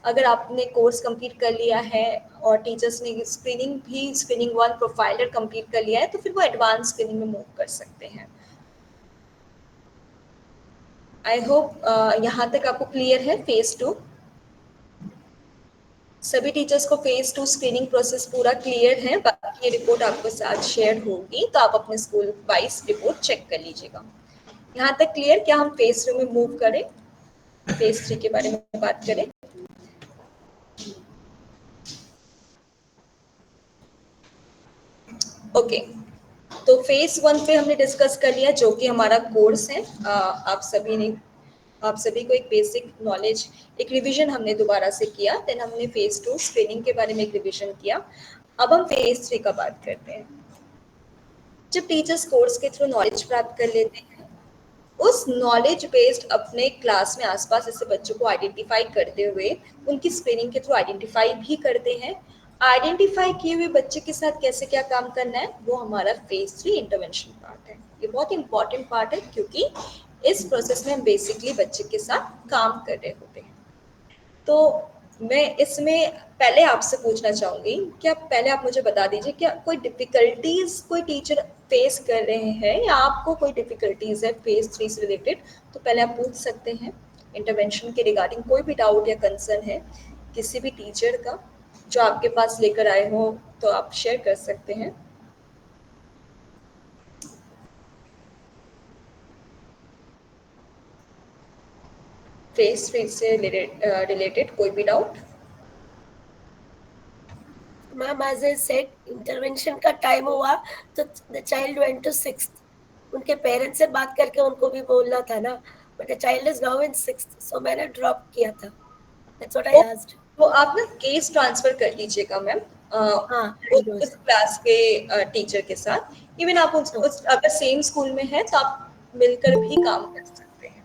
अगर आपने कोर्स कंप्लीट कर लिया है और टीचर्स ने स्क्रीनिंग 1 प्रोफाइलर कंप्लीट कर लिया है तो फिर वो एडवांस स्क्रीनिंग में मूव कर सकते हैं। आई होप यहाँ तक आपको क्लियर है। फेज 2, सभी टीचर्स को फेज 2 स्क्रीनिंग प्रोसेस पूरा क्लियर है। बाकी ये रिपोर्ट आपके साथ शेयर होगी, तो आप अपने स्कूल वाइज रिपोर्ट चेक कर लीजिएगा। यहाँ तक क्लियर? क्या हम फेज 2 में मूव करें, फेज 3 के बारे में बात करें? ओके, तो फेज 1 पे हमने डिस्कस कर लिया, जो कि हमारा कोर्स है। आप सभी को एक बेसिक नॉलेज, एक रिवीजन हमने दोबारा से किया। देन हमने फेज 2 स्क्रीनिंग के बारे में एक रिवीजन किया। अब हम फेज 3 का बात करते हैं। जब टीचर्स कोर्स के थ्रू नॉलेज प्राप्त कर लेते हैं, उस नॉलेज बेस्ड अपने क्लास में आसपास ऐसे बच्चों को आइडेंटिफाई करते हुए उनकी स्क्रीनिंग के थ्रू आइडेंटिफाई भी करते हैं। आइडेंटिफाई किए हुए बच्चे के साथ कैसे क्या काम करना है, वो हमारा फेज 3 इंटरवेंशन पार्ट है। ये बहुत इंपॉर्टेंट पार्ट है, क्योंकि इस प्रोसेस में हम बेसिकली बच्चे के साथ काम कर रहे होते हैं। तो मैं इसमें पहले आपसे पूछना चाहूंगी, क्या पहले आप मुझे बता दीजिए, क्या कोई डिफिकल्टीज कोई टीचर फेस कर रहे हैं, या आपको कोई डिफिकल्टीज है फेज 3 से रिलेटेड, तो पहले आप पूछ सकते हैं। इंटरवेंशन के रिगार्डिंग कोई भी डाउट या कंसर्न है किसी भी टीचर का, जो आपके पास लेकर आए हो, तो आप शेयर कर सकते हैं। फेज 3 से रिलेटेड कोई भी doubt? Ma'am, as I said, intervention का टाइम हुआ तो the child went to 6th। उनके पेरेंट्स से बात करके उनको भी बोलना था ना, but the child is now in 6th, सो मैंने ड्रॉप किया था। That's what I asked. तो आप ना केस ट्रांसफर कर लीजिएगा मैम, हाँ, उस क्लास के टीचर के साथ। इवन आप अगर सेम स्कूल में है तो आप मिलकर भी काम कर सकते हैं।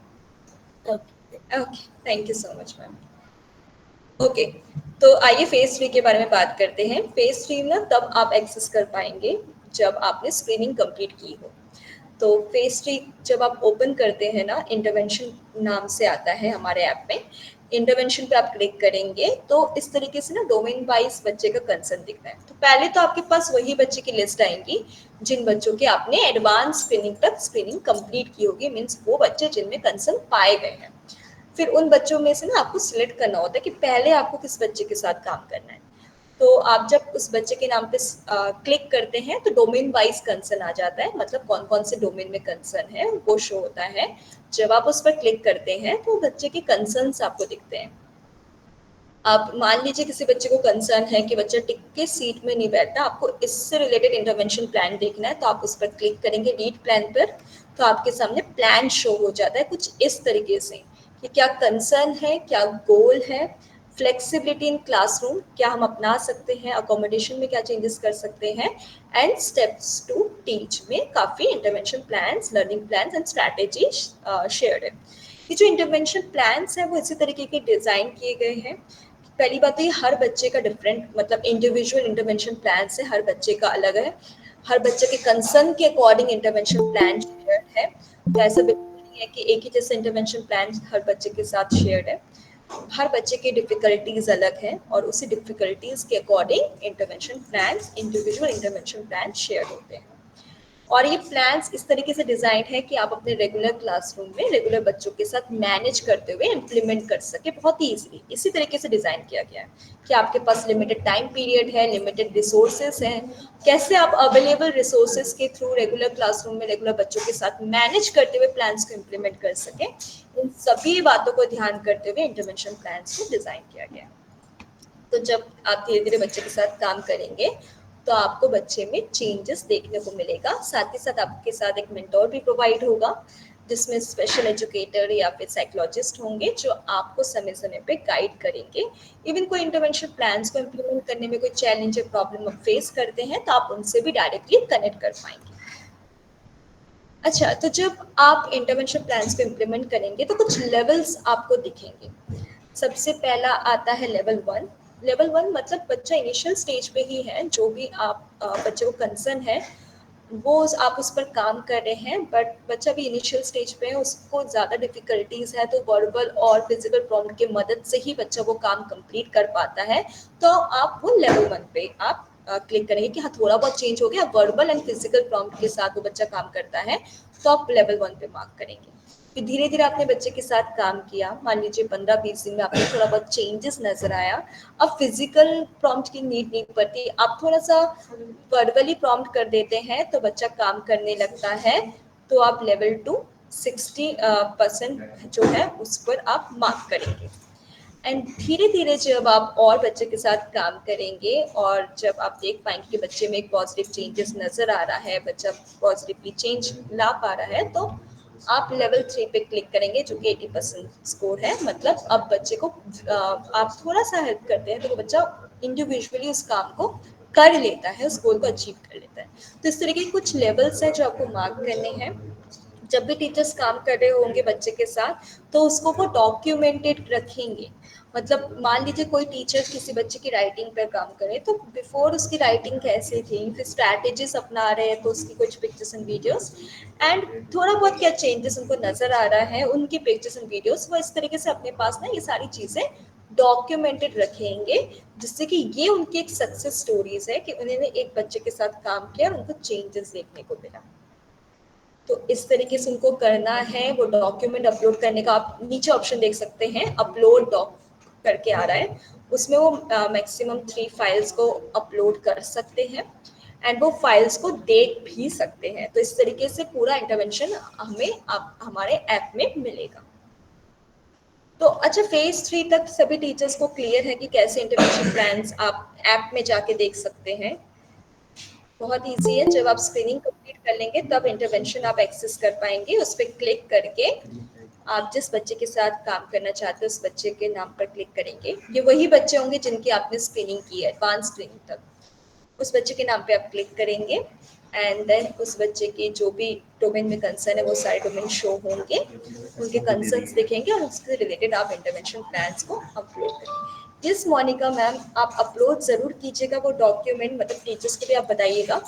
Okay, thank you so much ma'am. Okay, तो आइए फेज 3 के बारे में बात करते हैं। फेज 3 ना तब आप एक्सेस कर पाएंगे जब आपने स्क्रीनिंग कंप्लीट की हो। तो फेज 3 जब आप ओपन करते हैं ना, इंटरवेंशन नाम से आता है हमारे ऐप में। इंटरवेंशन पे आप क्लिक करेंगे तो इस तरीके से ना डोमेन वाइज बच्चे का कंसर्न दिखता है। तो पहले तो आपके पास वही बच्चे की लिस्ट आएंगी जिन बच्चों की आपने एडवांस स्क्रीनिंग तक स्क्रीनिंग कंप्लीट की होगी, मीन्स वो बच्चे जिनमें कंसर्न पाए गए हैं। फिर उन बच्चों में से ना आपको सिलेक्ट करना होता है कि पहले आपको किस बच्चे के साथ काम करना है। तो आप जब उस बच्चे के नाम पे क्लिक करते हैं तो डोमेन वाइज कंसर्न आ जाता है, मतलब कौन कौन से डोमेन में कंसर्न है वो शो होता है। जब आप उस पर क्लिक करते हैं तो बच्चे के कंसर्न्स आपको दिखते हैं। आप मान लीजिए किसी बच्चे को कंसर्न है कि बच्चा टिक के सीट में नहीं बैठता, आपको इससे रिलेटेड इंटरवेंशन प्लान देखना है, तो आप उस पर क्लिक करेंगे रीड प्लान पर। तो आपके सामने प्लान शो हो जाता है कुछ इस तरीके से कि क्या कंसर्न है, क्या गोल है, फ्लेक्सिबिलिटी इन क्लासरूम क्या हम अपना सकते हैं, अकोमोडेशन में क्या चेंजेस कर सकते हैं, एंड स्टेप्स टू टीच में काफ़ी intervention plans, learning plans and strategy shared है। ये जो इंटरवेंशन प्लान्स हैं वो इसी तरीके के डिज़ाइन किए गए हैं। पहली बात तो ये हर बच्चे का डिफरेंट, मतलब इंडिविजुअल इंटरवेंशन प्लान से हर बच्चे का अलग है। हर बच्चे के कंसर्न के अकॉर्डिंग इंटरवेंशन प्लान शेयर्ड है। तो ऐसा बिल्कुल नहीं है कि एक ही जैसा इंटरवेंशन प्लान हर बच्चे के साथ शेयर्ड है। हर बच्चे की डिफिकल्टीज अलग हैं और उसी डिफिकल्टीज के according intervention plan, individual intervention plan share होते हैं। और ये प्लान्स इस तरीके से डिजाइन है कि आप अपने रेगुलर क्लासरूम में रेगुलर बच्चों के साथ मैनेज करते हुए इम्प्लीमेंट कर सके बहुत ही ईजिली। इसी तरीके से डिजाइन किया गया है कि आपके पास लिमिटेड टाइम पीरियड है, लिमिटेड रिसोर्सेस हैं, कैसे आप अवेलेबल रिसोर्सेस के थ्रू रेगुलर क्लासरूम में रेगुलर बच्चों के साथ मैनेज करते हुए प्लान्स को इम्प्लीमेंट कर सके। इन सभी बातों को ध्यान करते हुए इंटरवेंशन प्लान्स को डिजाइन किया गया। तो जब आप धीरे धीरे बच्चे के साथ काम करेंगे तो आपको बच्चे में चेंजेस देखने को मिलेगा। साथ ही साथ आपके साथ एक मेंटोर भी प्रोवाइड होगा, जिसमें स्पेशल एजुकेटर या फिर साइकोलॉजिस्ट होंगे जो आपको समय समय पे गाइड करेंगे। इवन कोई इंटरवेंशन प्लान्स को इम्प्लीमेंट करने में कोई चैलेंज या प्रॉब्लम आप फेस करते हैं तो आप उनसे भी डायरेक्टली कनेक्ट कर पाएंगे। अच्छा, तो जब आप इंटरवेंशन प्लान्स को इम्प्लीमेंट करेंगे तो कुछ लेवल्स आपको दिखेंगे। सबसे पहला आता है लेवल 1। लेवल 1 मतलब बच्चा इनिशियल स्टेज पे ही है, जो भी आप बच्चे को कंसर्न है वो आप उस पर काम कर रहे हैं, बट बच्चा भी इनिशियल स्टेज पे है, उसको ज़्यादा डिफिकल्टीज है, तो वर्बल और फिजिकल प्रॉम्प्ट की मदद से ही बच्चा वो काम कंप्लीट कर पाता है। तो आप वो लेवल 1 पे आप क्लिक करेंगे कि हाँ थोड़ा बहुत चेंज हो गया, वर्बल एंड फिजिकल प्रॉम्प्ट के साथ वो बच्चा काम करता है, तो आप लेवल 1 पे मार्क करेंगे। फिर धीरे धीरे आपने बच्चे के साथ काम किया, मान लीजिए 15-20 दिन में आपको थोड़ा बहुत चेंजेस नजर आया, अब फिजिकल प्रॉम्प्ट की नीड नहीं पड़ती, आप थोड़ा सा वर्बली प्रॉम्प्ट कर देते हैं तो बच्चा काम करने लगता है, तो आप लेवल 2 60% जो है उस पर आप मार्क करेंगे। एंड धीरे धीरे जब आप और बच्चे के साथ काम करेंगे और जब आप देख पाएंगे कि बच्चे में एक पॉजिटिव चेंजेस नज़र आ रहा है, बच्चा पॉजिटिवली चेंज ला पा रहा है, तो आप लेवल 3 पे क्लिक करेंगे जो कि 80% स्कोर है। मतलब अब बच्चे को आप थोड़ा सा हेल्प करते हैं तो वो बच्चा इंडिविजुअली उस काम को कर लेता है, उस गोल को अचीव कर लेता है। तो इस तरह के कुछ लेवल्स हैं जो आपको मार्क करने हैं। जब भी टीचर्स काम कर रहे होंगे बच्चे के साथ तो उसको वो डॉक्यूमेंटेड रखेंगे। मतलब मान लीजिए कोई टीचर किसी बच्चे की राइटिंग पर काम करे तो बिफोर उसकी राइटिंग कैसी थी, फिर स्ट्रैटेजीज अपना रहे हैं तो उसकी कुछ पिक्चर्स एंड वीडियोस, एंड थोड़ा बहुत क्या चेंजेस उनको नजर आ रहा है उनकी पिक्चर्स एंड वीडियोस, वो इस तरीके से अपने पास ना ये सारी चीजें डॉक्यूमेंटेड रखेंगे, जिससे कि ये उनकी एक सक्सेस स्टोरीज है कि उन्होंने एक बच्चे के साथ काम किया और उनको चेंजेस देखने को मिला। तो इस तरीके से उनको करना है। वो डॉक्यूमेंट अपलोड करने का आप नीचे ऑप्शन देख सकते हैं, अपलोड डॉक करके आ रहा है, उसमें वो मैक्सिमम 3 फाइल्स को अपलोड कर सकते हैं एंड वो फाइल्स को देख भी सकते हैं। तो इस तरीके से पूरा इंटरवेंशन हमें हमारे ऐप में मिलेगा। तो अच्छा, फेज 3 तक सभी टीचर्स को क्लियर है कि कैसे इंटरवेंशन प्लान्स आप ऐप में जाके देख सकते हैं। बहुत इजी है, जब आप स्क्रीनिंग कंप्लीट कर लेंगे तब इंटरवेंशन आप एक्सेस कर पाएंगे। उस पर क्लिक करके आप जिस बच्चे के साथ काम करना चाहते हैं उस बच्चे के नाम पर क्लिक करेंगे। ये वही बच्चे होंगे जिनकी आपने स्क्रीनिंग की है एडवांस स्क्रीनिंग तक, उस बच्चे के नाम पे आप क्लिक करेंगे एंड देन उस बच्चे के जो भी डोमेन में कंसर्न है वो सारे डोमेन शो होंगे, उनके कंसर्न्स दिखेंगे और उससे रिलेटेड आप इंटरवेंशन प्लान्स को अपलोड करेंगे। यस मोनिका मैम, आप अपलोड ज़रूर कीजिएगा वो डॉक्यूमेंट, मतलब टीचर्स को भी आप बताइएगा।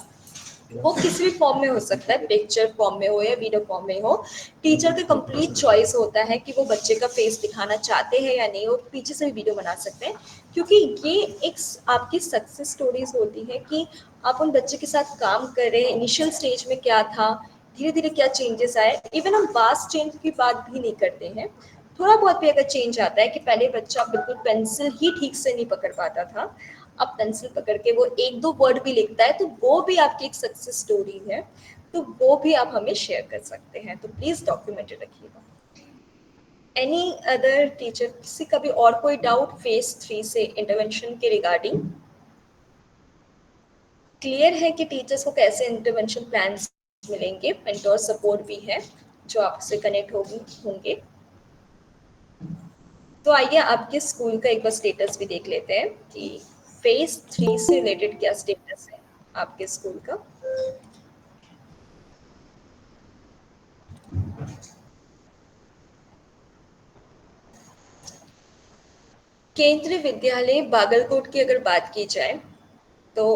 वो किसी भी फॉर्म में हो सकता है, पिक्चर फॉर्म में हो या वीडियो फॉर्म में हो। टीचर का कंप्लीट चॉइस होता है कि वो बच्चे का फेस दिखाना चाहते हैं या नहीं, वो पीछे से भी वीडियो बना सकते हैं, क्योंकि ये एक आपकी सक्सेस स्टोरीज होती है कि आप उन बच्चे के साथ काम कर रहे हैं, इनिशियल स्टेज में क्या था, धीरे धीरे क्या चेंजेस आए। इवन हम वास्ट चेंज की बात भी नहीं करते हैं, थोड़ा बहुत भी अगर चेंज आता है कि पहले बच्चा बिल्कुल पेंसिल ही ठीक से नहीं पकड़ पाता था, अब पेंसिल पकड़ के वो 1-2 वर्ड भी लिखता है, तो वो भी आपकी एक सक्सेस स्टोरी है, तो वो भी आप हमें शेयर कर सकते हैं। तो प्लीज डॉक्यूमेंटेड रखिएगा। एनी अदर टीचर, किसी का भी और कोई डाउट फेज 3 से इंटरवेंशन के रिगार्डिंग? क्लियर है कि टीचर्स को कैसे इंटरवेंशन प्लान्स मिलेंगे, मेंटोर सपोर्ट भी है जो आपसे कनेक्ट होंगे। तो आइए आपके स्कूल का एक बार स्टेटस भी देख लेते हैं कि फेज 3 से रिलेटेड क्या स्टेटस है आपके स्कूल का। केंद्रीय विद्यालय बागलकोट की अगर बात की जाए तो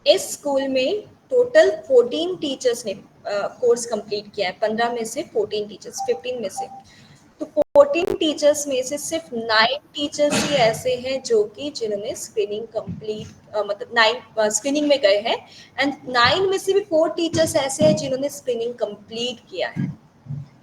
इस स्कूल में टोटल 14 टीचर्स ने कोर्स कंप्लीट किया है। 15 में से 14 टीचर्स, 15 में से, तो 14 टीचर्स में से सिर्फ 9 टीचर्स ही ऐसे हैं जो कि जिन्होंने स्क्रीनिंग कंप्लीट मतलब 9 स्क्रीनिंग में गए हैं, एंड 9 में से भी 4 टीचर्स ऐसे हैं जिन्होंने स्क्रीनिंग कंप्लीट किया है।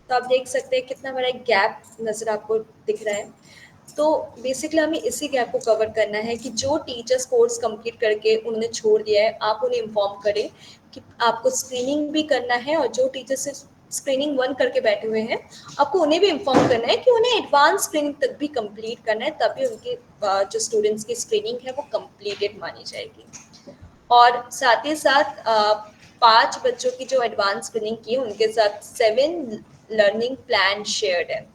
तो आप देख सकते हैं कितना बड़ा गैप नजर आपको दिख रहा है। तो बेसिकली हमें इसी गैप को कवर करना है कि जो टीचर्स कोर्स कंप्लीट करके उन्होंने छोड़ दिया है, आप उन्हें इन्फॉर्म करें कि आपको स्क्रीनिंग भी करना है, और जो टीचर्स स्क्रीनिंग 1 करके बैठे हुए हैं आपको उन्हें भी इन्फॉर्म करना है कि उन्हें एडवांस स्क्रीनिंग तक भी कंप्लीट करना है, तभी उनकी जो स्टूडेंट्स की स्क्रीनिंग है वो कंप्लीटेड मानी जाएगी। और साथ ही साथ 5 बच्चों की जो एडवांस स्क्रीनिंग की है उनके साथ 7 लर्निंग प्लान शेयर्ड है,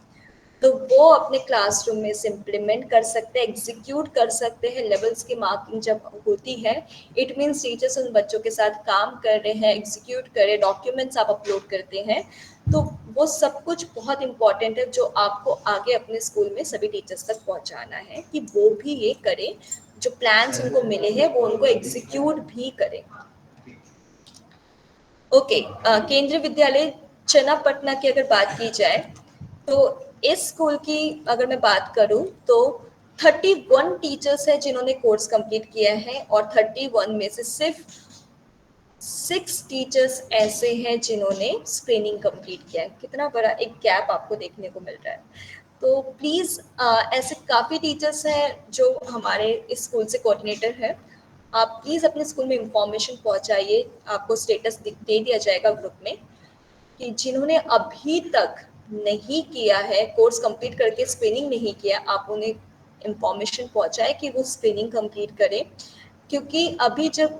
तो वो अपने क्लासरूम में से इम्प्लीमेंट कर सकते हैं, एग्जीक्यूट कर सकते हैं। लेवल्स की मार्किंग जब होती है, इट मीन्स टीचर्स उन बच्चों के साथ काम कर रहे हैं, एग्जीक्यूट कर रहे हैं, डॉक्यूमेंट्स आप अपलोड करते हैं, तो वो सब कुछ बहुत इंपॉर्टेंट है जो आपको आगे अपने स्कूल में सभी टीचर्स तक पहुंचाना है कि वो भी ये करें, जो प्लान्स उनको मिले हैं वो उनको एग्जीक्यूट भी करें। ओके, केंद्रीय विद्यालय चन्नापटना की अगर बात की जाए तो इस स्कूल की अगर मैं बात करूं तो 31 टीचर्स हैं जिन्होंने कोर्स कंप्लीट किया है, और 31 में से सिर्फ 6 टीचर्स ऐसे हैं जिन्होंने स्क्रीनिंग कंप्लीट किया है। कितना बड़ा एक गैप आपको देखने को मिल रहा है। तो प्लीज़ ऐसे काफ़ी टीचर्स हैं जो हमारे इस स्कूल से कोऑर्डिनेटर है, आप प्लीज़ अपने स्कूल में इंफॉर्मेशन पहुंचाइए, आपको स्टेटस दे दिया जाएगा ग्रुप में कि जिन्होंने अभी तक नहीं किया है, कोर्स कंप्लीट करके स्क्रीनिंग नहीं किया, आप उन्हें इंफॉर्मेशन पहुंचाए कि वो स्क्रीनिंग कंप्लीट करें, क्योंकि अभी जब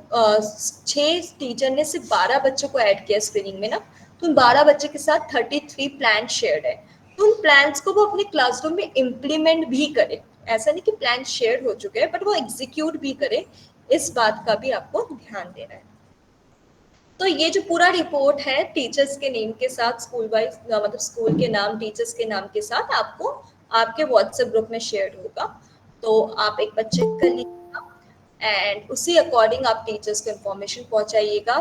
6 टीचर ने सिर्फ 12 बच्चों को ऐड किया स्क्रीनिंग में ना, तो उन 12 बच्चे के साथ 33 प्लान शेयर्ड है, तो उन प्लान्स को वो अपने क्लासरूम में इम्प्लीमेंट भी करे। ऐसा नहीं कि प्लान शेयर हो चुके हैं, बट वो एग्जीक्यूट भी करे, इस बात का भी आपको ध्यान देना है। तो ये जो पूरा रिपोर्ट है टीचर्स के नेम के साथ, स्कूल वाइज मतलब स्कूल के नाम, टीचर्स के नाम के साथ आपको आपके व्हाट्सएप ग्रुप में शेयर होगा, तो आप एक बार चेक कर लीजिएगा एंड उसी अकॉर्डिंग आप टीचर्स को इन्फॉर्मेशन पहुंचाइएगा।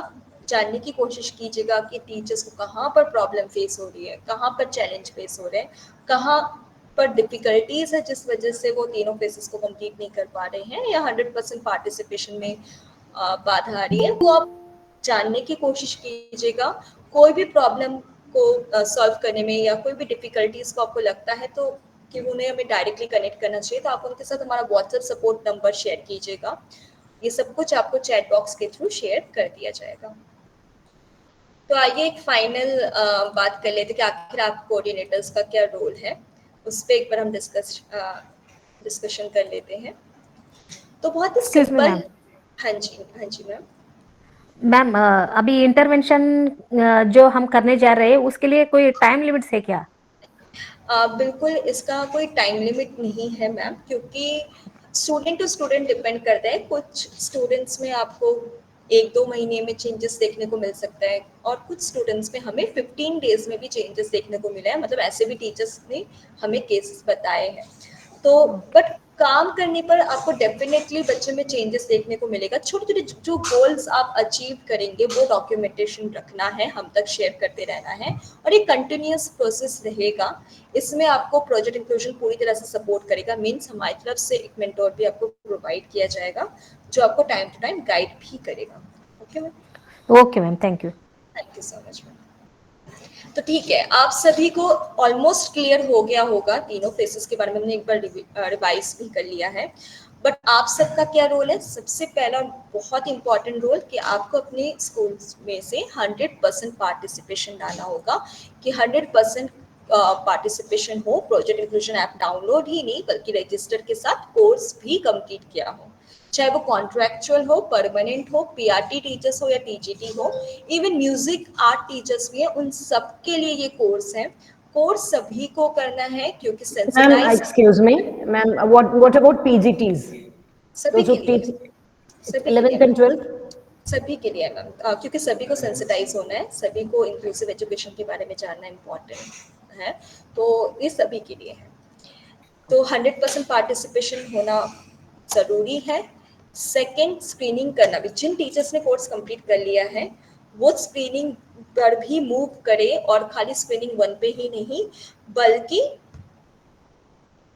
जानने की कोशिश कीजिएगा कि टीचर्स को कहाँ पर प्रॉब्लम फेस हो रही है, कहाँ पर चैलेंज फेस हो रहे हैं, कहाँ पर डिफिकल्टीज है जिस वजह से वो तीनों फेसेस को कंप्लीट नहीं कर पा रहे हैं, या 100% पार्टिसिपेशन में बाधा आ रही है, वो आप जानने की कोशिश कीजिएगा। कोई भी प्रॉब्लम को सॉल्व करने में या कोई भी डिफिकल्टीज को आपको लगता है तो कि उन्हें हमें डायरेक्टली कनेक्ट करना चाहिए, तो आप उनके साथ हमारा व्हाट्सएप सपोर्ट नंबर शेयर कीजिएगा। ये सब कुछ आपको चैट बॉक्स के थ्रू शेयर कर दिया जाएगा। तो आइए एक फाइनल बात कर लेते कि आखिर आप कोऑर्डिनेटर्स का क्या रोल है, उस पर एक बार हम डिस्कशन कर लेते हैं। तो बहुत ही सिंपल। हाँ जी मैम। मैम अभी इंटरवेंशन जो हम करने जा रहे हैं उसके लिए कोई टाइम लिमिट है क्या? बिल्कुल इसका कोई टाइम लिमिट नहीं है मैम, क्योंकि स्टूडेंट टू स्टूडेंट डिपेंड करता है। कुछ स्टूडेंट्स में आपको 1-2 महीने में चेंजेस देखने को मिल सकता है, और कुछ स्टूडेंट्स में हमें 15 डेज में भी चेंजेस देखने को मिले हैं, मतलब ऐसे भी टीचर्स ने हमें केसेस बताए हैं। तो बट काम करने पर आपको डेफिनेटली बच्चे में चेंजेस देखने को मिलेगा। छोटे छोटे जो गोल्स आप अचीव करेंगे वो डॉक्यूमेंटेशन रखना है, हम तक शेयर करते रहना है, और ये कंटिन्यूअस प्रोसेस रहेगा। इसमें आपको प्रोजेक्ट इंक्लूजन पूरी तरह से सपोर्ट करेगा, मीन्स हमारी तरफ से एक मेंटोर भी आपको प्रोवाइड किया जाएगा जो आपको टाइम टू टाइम गाइड भी करेगा। Okay ma'am? Okay ma'am, thank you so much ma'am. तो ठीक है, आप सभी को ऑलमोस्ट क्लियर हो गया होगा, तीनों फेसेस के बारे में हमने एक बार रिवाइज भी कर लिया है। बट आप सबका क्या रोल है? सबसे पहला बहुत इंपॉर्टेंट रोल कि आपको अपने स्कूल में से 100% पार्टिसिपेशन लाना होगा, कि 100% पार्टिसिपेशन हो। प्रोजेक्ट इंक्लूजन ऐप डाउनलोड ही नहीं बल्कि रजिस्टर के साथ कोर्स भी कंप्लीट किया हो, चाहे वो कॉन्ट्रैक्चुअल हो, परमानेंट हो, पीआरटी टीचर्स हो या टीजीटी हो, इवन म्यूजिक आर्ट टीचर्स भी हैं, उन सब के लिए ये कोर्स है। कोर्स सभी को करना है क्योंकि sensitise. Excuse me ma'am, what about PGTs? सभी के लिए, 11th and 12th सभी के लिए मैम, क्योंकि सभी को सेंसिटाइज होना है, सभी को इंक्लूसिव एजुकेशन के बारे में जानना इम्पोर्टेंट है, तो ये सभी के लिए है। तो 100% पार्टिसिपेशन होना ज़रूरी है। सेकेंड, स्क्रीनिंग करना भी। जिन टीचर्स ने कोर्स कंप्लीट कर लिया है वो स्क्रीनिंग पर भी मूव करे, और खाली स्क्रीनिंग 1 पे ही नहीं बल्कि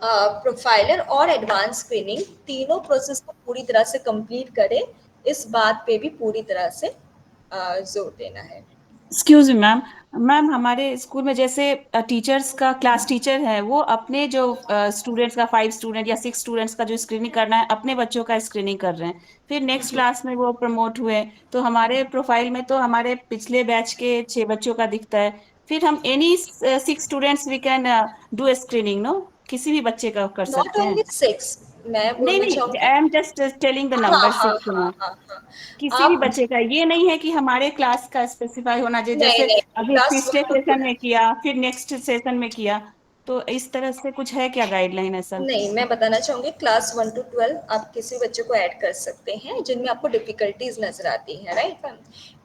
प्रोफाइलर और एडवांस स्क्रीनिंग तीनों प्रोसेस को पूरी तरह से कंप्लीट करे, इस बात पे भी पूरी तरह से जोर देना है। एक्सक्यूज मी मैम, हमारे स्कूल में जैसे टीचर्स का क्लास टीचर है वो अपने जो स्टूडेंट्स का 5 स्टूडेंट या 6 स्टूडेंट्स का जो स्क्रीनिंग करना है अपने बच्चों का स्क्रीनिंग कर रहे हैं, फिर नेक्स्ट क्लास में वो प्रमोट हुए तो हमारे प्रोफाइल में तो हमारे पिछले बैच के 6 बच्चों का दिखता है, फिर हम any 6 students we can do a screening, no? किसी भी बच्चे का कर नॉट सकते हैं। ओनली 6, मैं बोलना चाहूँगी, I am just telling the number 6। किसी भी बच्चे का, ये नहीं है कि हमारे क्लास का स्पेसिफाई होना चाहिए, जैसे अभी पिछले सेशन में किया फिर नेक्स्ट सेशन में किया, तो इस तरह से कुछ है क्या गाइडलाइन ऐसा? नहीं, मैं बताना चाहूँगी क्लास 1 to 12 आप किसी बच्चे को ऐड कर सकते हैं जिनमें आपको डिफिकल्टीज नजर आती हैं, राइट मैम?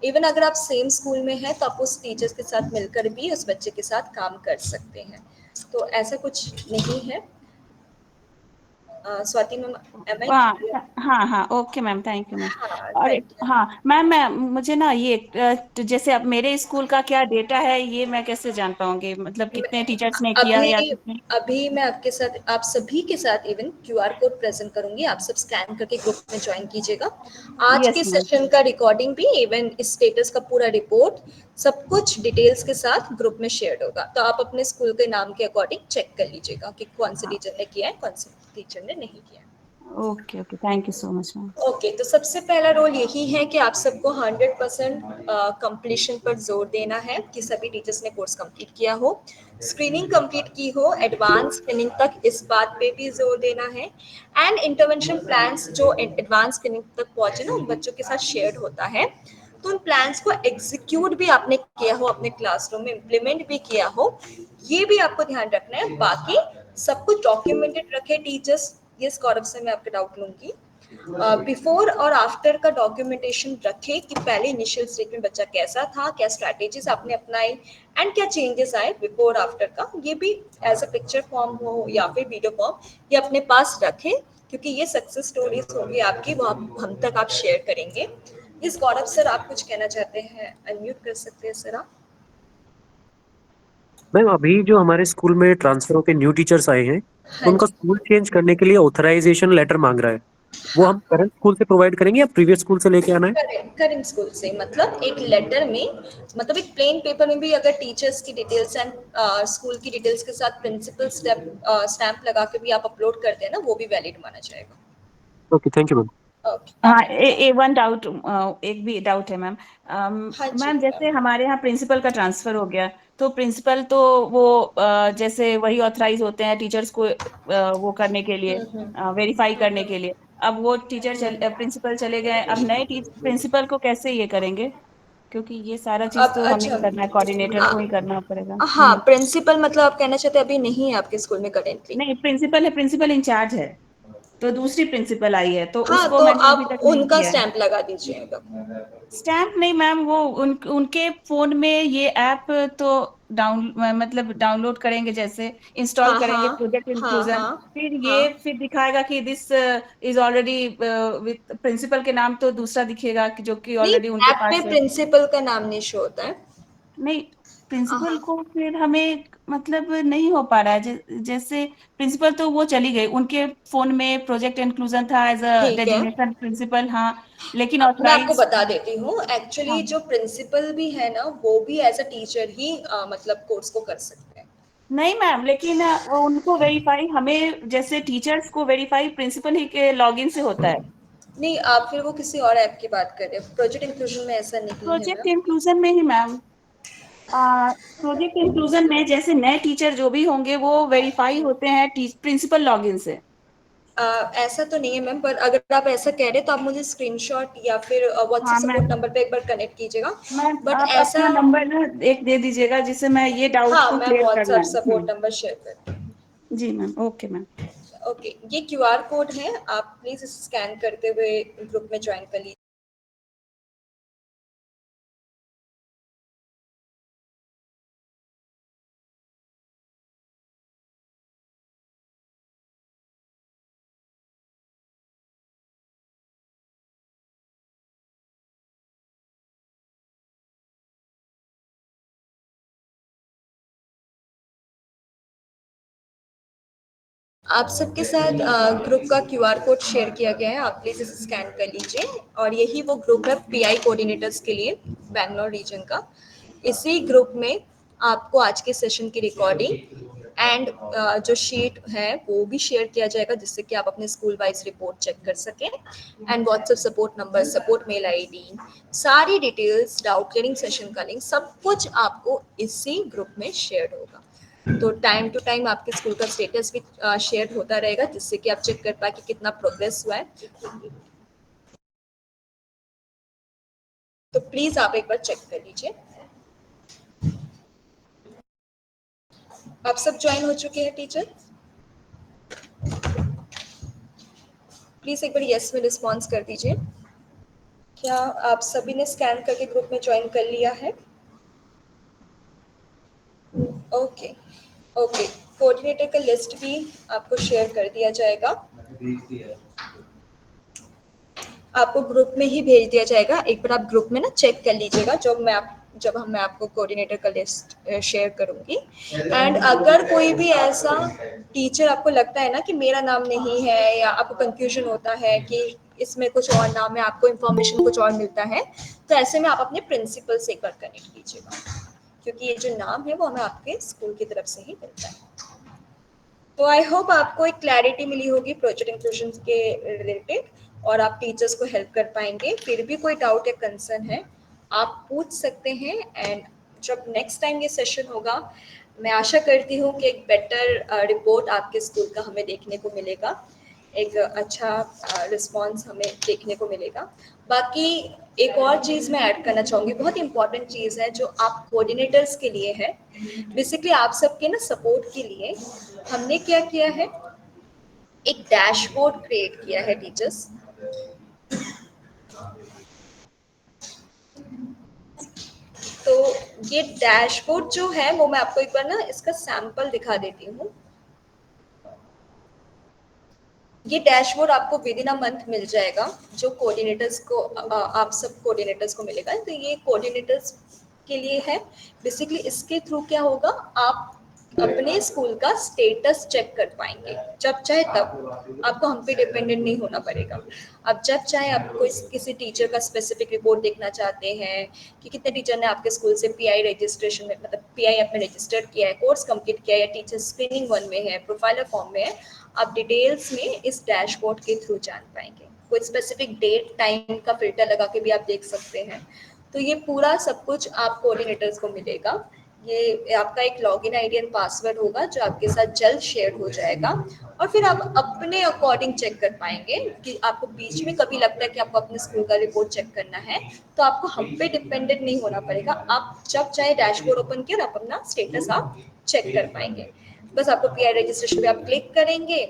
इवन अगर आप सेम स्कूल में हैं तो आप उस टीचर्स के साथ मिलकर भी उस बच्चे के साथ काम कर सकते हैं, तो ऐसा कुछ नहीं है। स्वाति मैम, हाँ, okay ma'am, thank you ma'am. और हाँ मैम, मुझे ना ये जैसे अब मेरे स्कूल का क्या डेटा है ये मैं कैसे जान पाऊंगी, मतलब कितने टीचर्स ने किया या कितने? अभी मैं आपके साथ, आप सभी के साथ इवन QR कोड प्रेजेंट करूंगी, आप सब स्कैन करके ग्रुप में ज्वाइन कीजिएगा। आज के सेशन का रिकॉर्डिंग भी, इवन स्टेटस का पूरा रिपोर्ट, सब कुछ डिटेल्स के साथ ग्रुप में शेयर होगा, तो आप अपने स्कूल के नाम के अकॉर्डिंग चेक कर लीजिएगा कि कौन से टीचर ने किया है, कौन से टीचर ने नहीं किया। Okay okay, thank you so much ma'am. Okay, तो सबसे पहला रोल यही है कि आप सबको 100% कंप्लीशन पर जोर देना है कि सभी टीचर्स ने कोर्स कंप्लीट किया हो, स्क्रीनिंग कंप्लीट की हो, एडवांस स्क्रीनिंग तक इस बात पे भी जोर देना है, एंड इंटरवेंशन प्लान्स जो एडवांस स्क्रीनिंग तक पहुंचे ना उन बच्चों के साथ शेयर होता है, तो उन प्लान्स को एग्जीक्यूट भी आपने किया हो, अपने क्लासरूम में इम्प्लीमेंट भी किया हो, ये भी आपको ध्यान रखना है। बाकी सब कुछ डॉक्यूमेंटेड रखे टीचर्स। ये गौरव से मैं आपके डाउट लूंगी। बिफोर और आफ्टर का डॉक्यूमेंटेशन रखें कि पहले इनिशियल स्टेज में बच्चा कैसा था, क्या स्ट्रैटेजीज आपने अपनाई एंड क्या चेंजेस आए बिफोर आफ्टर का, ये भी एज अ पिक्चर फॉर्म हो या फिर वीडियो फॉर्म, ये अपने पास रखें, क्योंकि ये सक्सेस स्टोरीज होंगी आपकी, वो हम तक आप शेयर करेंगे। इस गौरव सर आप कुछ कहना चाहते हैं? अनम्यूट कर सकते हैं सर आप। मैम अभी जो हमारे स्कूल में ट्रांसफर होकर न्यू टीचर्स आए हैं, हाँ उनका जी। स्कूल चेंज करने के लिए ऑथराइजेशन लेटर मांग रहा है। वो हम करंट स्कूल से प्रोवाइड करेंगे या प्रीवियस स्कूल से लेके आना है? करेंट स्कूल से, मतलब एक लेटर में, मतलब एक प्लेन पेपर में भी अगर टीचर्स की डिटेल्स एंड स्कूल की डिटेल्स के साथ प्रिंसिपल स्टैंप लगा के भी आप अपलोड करते हैं ना, वो भी वैलिड माना जाएगा। Okay, thank you ma'am. हाँ, वन डाउट, एक भी डाउट है मैम। हाँ जी, मैम जैसे हमारे यहाँ प्रिंसिपल का ट्रांसफर हो गया, तो प्रिंसिपल तो वो जैसे वही ऑथराइज होते हैं टीचर्स को वो करने के लिए, वेरीफाई करने के लिए। अब वो प्रिंसिपल चले गए, अब नए प्रिंसिपल को कैसे ये करेंगे? क्योंकि ये सारा चीज अब तो हमें अच्छा, ही करना है, कोऑर्डिनेटर को ही करना पड़ेगा। हाँ प्रिंसिपल मतलब आप कहना चाहते हैं अभी नहीं है आपके स्कूल में करेंटली? नहीं, प्रिंसिपल है, प्रिंसिपल इंचार्ज है, तो दूसरी प्रिंसिपल आई है, तो हाँ, उसको तो मैंने अभी आप तक नहीं उनका किया है। स्टैंप लगा दीजिएगा। स्टैम्प नहीं मैम, वो उनके फोन में ये ऐप तो मतलब डाउनलोड करेंगे, जैसे इंस्टॉल हाँ करेंगे हाँ प्रोजेक्ट हाँ इंक्लूजन, हाँ फिर हाँ। ये फिर दिखाएगा कि this is already with principal के नाम, तो दूसरा दिखेगा कि जो कि नहीं, ऑलरेडी उनके ऐप पास में है। प्रिंसिपल का नाम नहीं शो होता है। नहीं, प्रिंसिपल हाँ को फिर हमें मतलब नहीं हो पा रहा है, जैसे प्रिंसिपल तो वो चली गई, उनके फोन में प्रोजेक्ट इंक्लूजन था एज अ ठीक है, डेजिग्नेशन प्रिंसिपल, हाँ, लेकिन मैं आपको ऑथराइज। बता देती हूँ। एक्चुअली जो प्रिंसिपल भी है ना, वो भी एज अ टीचर ही मतलब कोर्स को कर सकते हैं। नहीं मैम, लेकिन उनको वेरीफाई, हमें जैसे टीचर्स को वेरीफाई प्रिंसिपल ही के लॉगिन से होता है। नहीं, आप फिर वो किसी और ऐप की बात कर रहे हैं। प्रोजेक्ट इंक्लूजन में ऐसा नहीं है प्रोजेक्ट मैम। इंक्लूजन में ही मैम, प्रोजेक्ट इंक्लूजन में जैसे नए टीचर जो भी होंगे वो वेरीफाई होते हैं प्रिंसिपल लॉगिन से। ऐसा तो नहीं है मैम, पर अगर आप ऐसा कह रहे हैं तो आप मुझे स्क्रीनशॉट या फिर व्हाट्सएप हाँ सपोर्ट मैम, नंबर पे एक बार कनेक्ट कीजिएगा। मैम बट आप ऐसा, अपना नंबर ना एक दे दीजिएगा, जिससे मैं ये डाउट हाँ को मैं क्लियर करना व्हाट्सएप है। सपोर्ट नंबर शेयर करती हूँ। जी मैम, ओके मैम। ओके, ये क्यूआर कोड है, आप प्लीज इसे स्कैन करते हुए ग्रुप में ज्वाइन कर लीजिए। आप सबके साथ ग्रुप का क्यूआर कोड शेयर किया गया है, आप प्लीज इसे स्कैन कर लीजिए। और यही वो ग्रुप है पीआई कोऑर्डिनेटर्स के लिए, बैंगलोर रीजन का। इसी ग्रुप में आपको आज के सेशन की रिकॉर्डिंग एंड जो शीट है वो भी शेयर किया जाएगा, जिससे कि आप अपने स्कूल वाइज रिपोर्ट चेक कर सकें। And WhatsApp support number, support mail ID, सारी डिटेल्स, डाउट क्लियरिंग सेशन का लिंक, सब कुछ आपको इसी ग्रुप में शेयर होगा। तो टाइम टू टाइम आपके स्कूल का स्टेटस भी शेयर होता रहेगा, जिससे कि आप चेक कर पाए कि कितना प्रोग्रेस हुआ है। तो प्लीज आप एक बार चेक कर लीजिए। आप सब ज्वाइन हो चुके हैं टीचर? प्लीज एक बार यस में रिस्पॉन्स कर दीजिए। क्या आप सभी ने स्कैन करके ग्रुप में ज्वाइन कर लिया है? ओके ओके, कोऑर्डिनेटर का लिस्ट भी आपको शेयर कर दिया जाएगा, आपको ग्रुप में ही भेज दिया जाएगा। एक बार आप ग्रुप में ना चेक कर लीजिएगा, जब मैं आपको कोऑर्डिनेटर का लिस्ट शेयर करूंगी। एंड अगर कोई भी ऐसा टीचर आपको लगता है ना कि मेरा नाम नहीं है, या आपको कंफ्यूजन होता है कि इसमें कुछ और नाम है, आपको इन्फॉर्मेशन कुछ और मिलता है, तो ऐसे में आप अपने प्रिंसिपल से एक बार कनेक्ट कीजिएगा, क्योंकि ये जो नाम है वो हमें आपके स्कूल की तरफ से ही मिलता है। तो आई होप आपको एक क्लैरिटी मिली होगी प्रोजेक्ट इंक्लूजन के रिलेटेड और आप टीचर्स को हेल्प कर पाएंगे। फिर भी कोई डाउट या कंसर्न है आप पूछ सकते हैं। एंड जब नेक्स्ट टाइम ये सेशन होगा मैं आशा करती हूँ कि एक बेटर रिपोर्ट आपके स्कूल का हमें देखने को मिलेगा, एक अच्छा रिस्पांस हमें देखने को मिलेगा। बाकी एक और चीज़ मैं ऐड करना चाहूँगी, बहुत इंपॉर्टेंट चीज़ है जो आप कोऑर्डिनेटर्स के लिए है। बेसिकली आप सबके ना सपोर्ट के लिए हमने क्या किया है, एक डैशबोर्ड क्रिएट किया है टीचर्स। तो ये डैशबोर्ड जो है वो मैं आपको एक बार ना इसका सैंपल दिखा देती हूँ। ये डैशबोर्ड आपको विद इन अ मंथ मिल जाएगा, जो कोऑर्डिनेटर्स को आप सब कोऑर्डिनेटर्स को मिलेगा। तो ये कोऑर्डिनेटर्स के लिए है। बेसिकली इसके थ्रू क्या होगा, आप अपने स्कूल का स्टेटस चेक कर पाएंगे जब चाहे तब। आपको हम पे डिपेंडेंट नहीं होना पड़ेगा। अब जब चाहे आप कोई किसी टीचर का स्पेसिफिक रिपोर्ट देखना चाहते हैं कि कितने टीचर ने आपके स्कूल से पीआई रजिस्ट्रेशन में, मतलब पीआई आपने रजिस्टर्ड किया है, कोर्स कंप्लीट किया है, या टीचर स्क्रीनिंग 1 में है, प्रोफाइलर फॉर्म में है, आप डिटेल्स में इस डैशबोर्ड के थ्रू जान पाएंगे। कोई स्पेसिफिक डेट टाइम का फिल्टर लगा के भी आप देख सकते हैं। तो ये पूरा सब कुछ आप कोऑर्डिनेटर्स को मिलेगा। ये आपका एक लॉगिन आईडी एंड पासवर्ड होगा जो आपके साथ जल्द शेयर हो जाएगा, और फिर आप अपने अकॉर्डिंग चेक कर पाएंगे कि आपको बीच में कभी लगता है कि आपको अपने स्कूल का रिपोर्ट चेक करना है तो आपको हम पे डिपेंडेंट नहीं होना पड़ेगा। आप जब चाहे डैशबोर्ड ओपन किया और आप अपना स्टेटस आप चेक कर पाएंगे। बस आपको पीआई रजिस्ट्रेशन पे आप क्लिक करेंगे,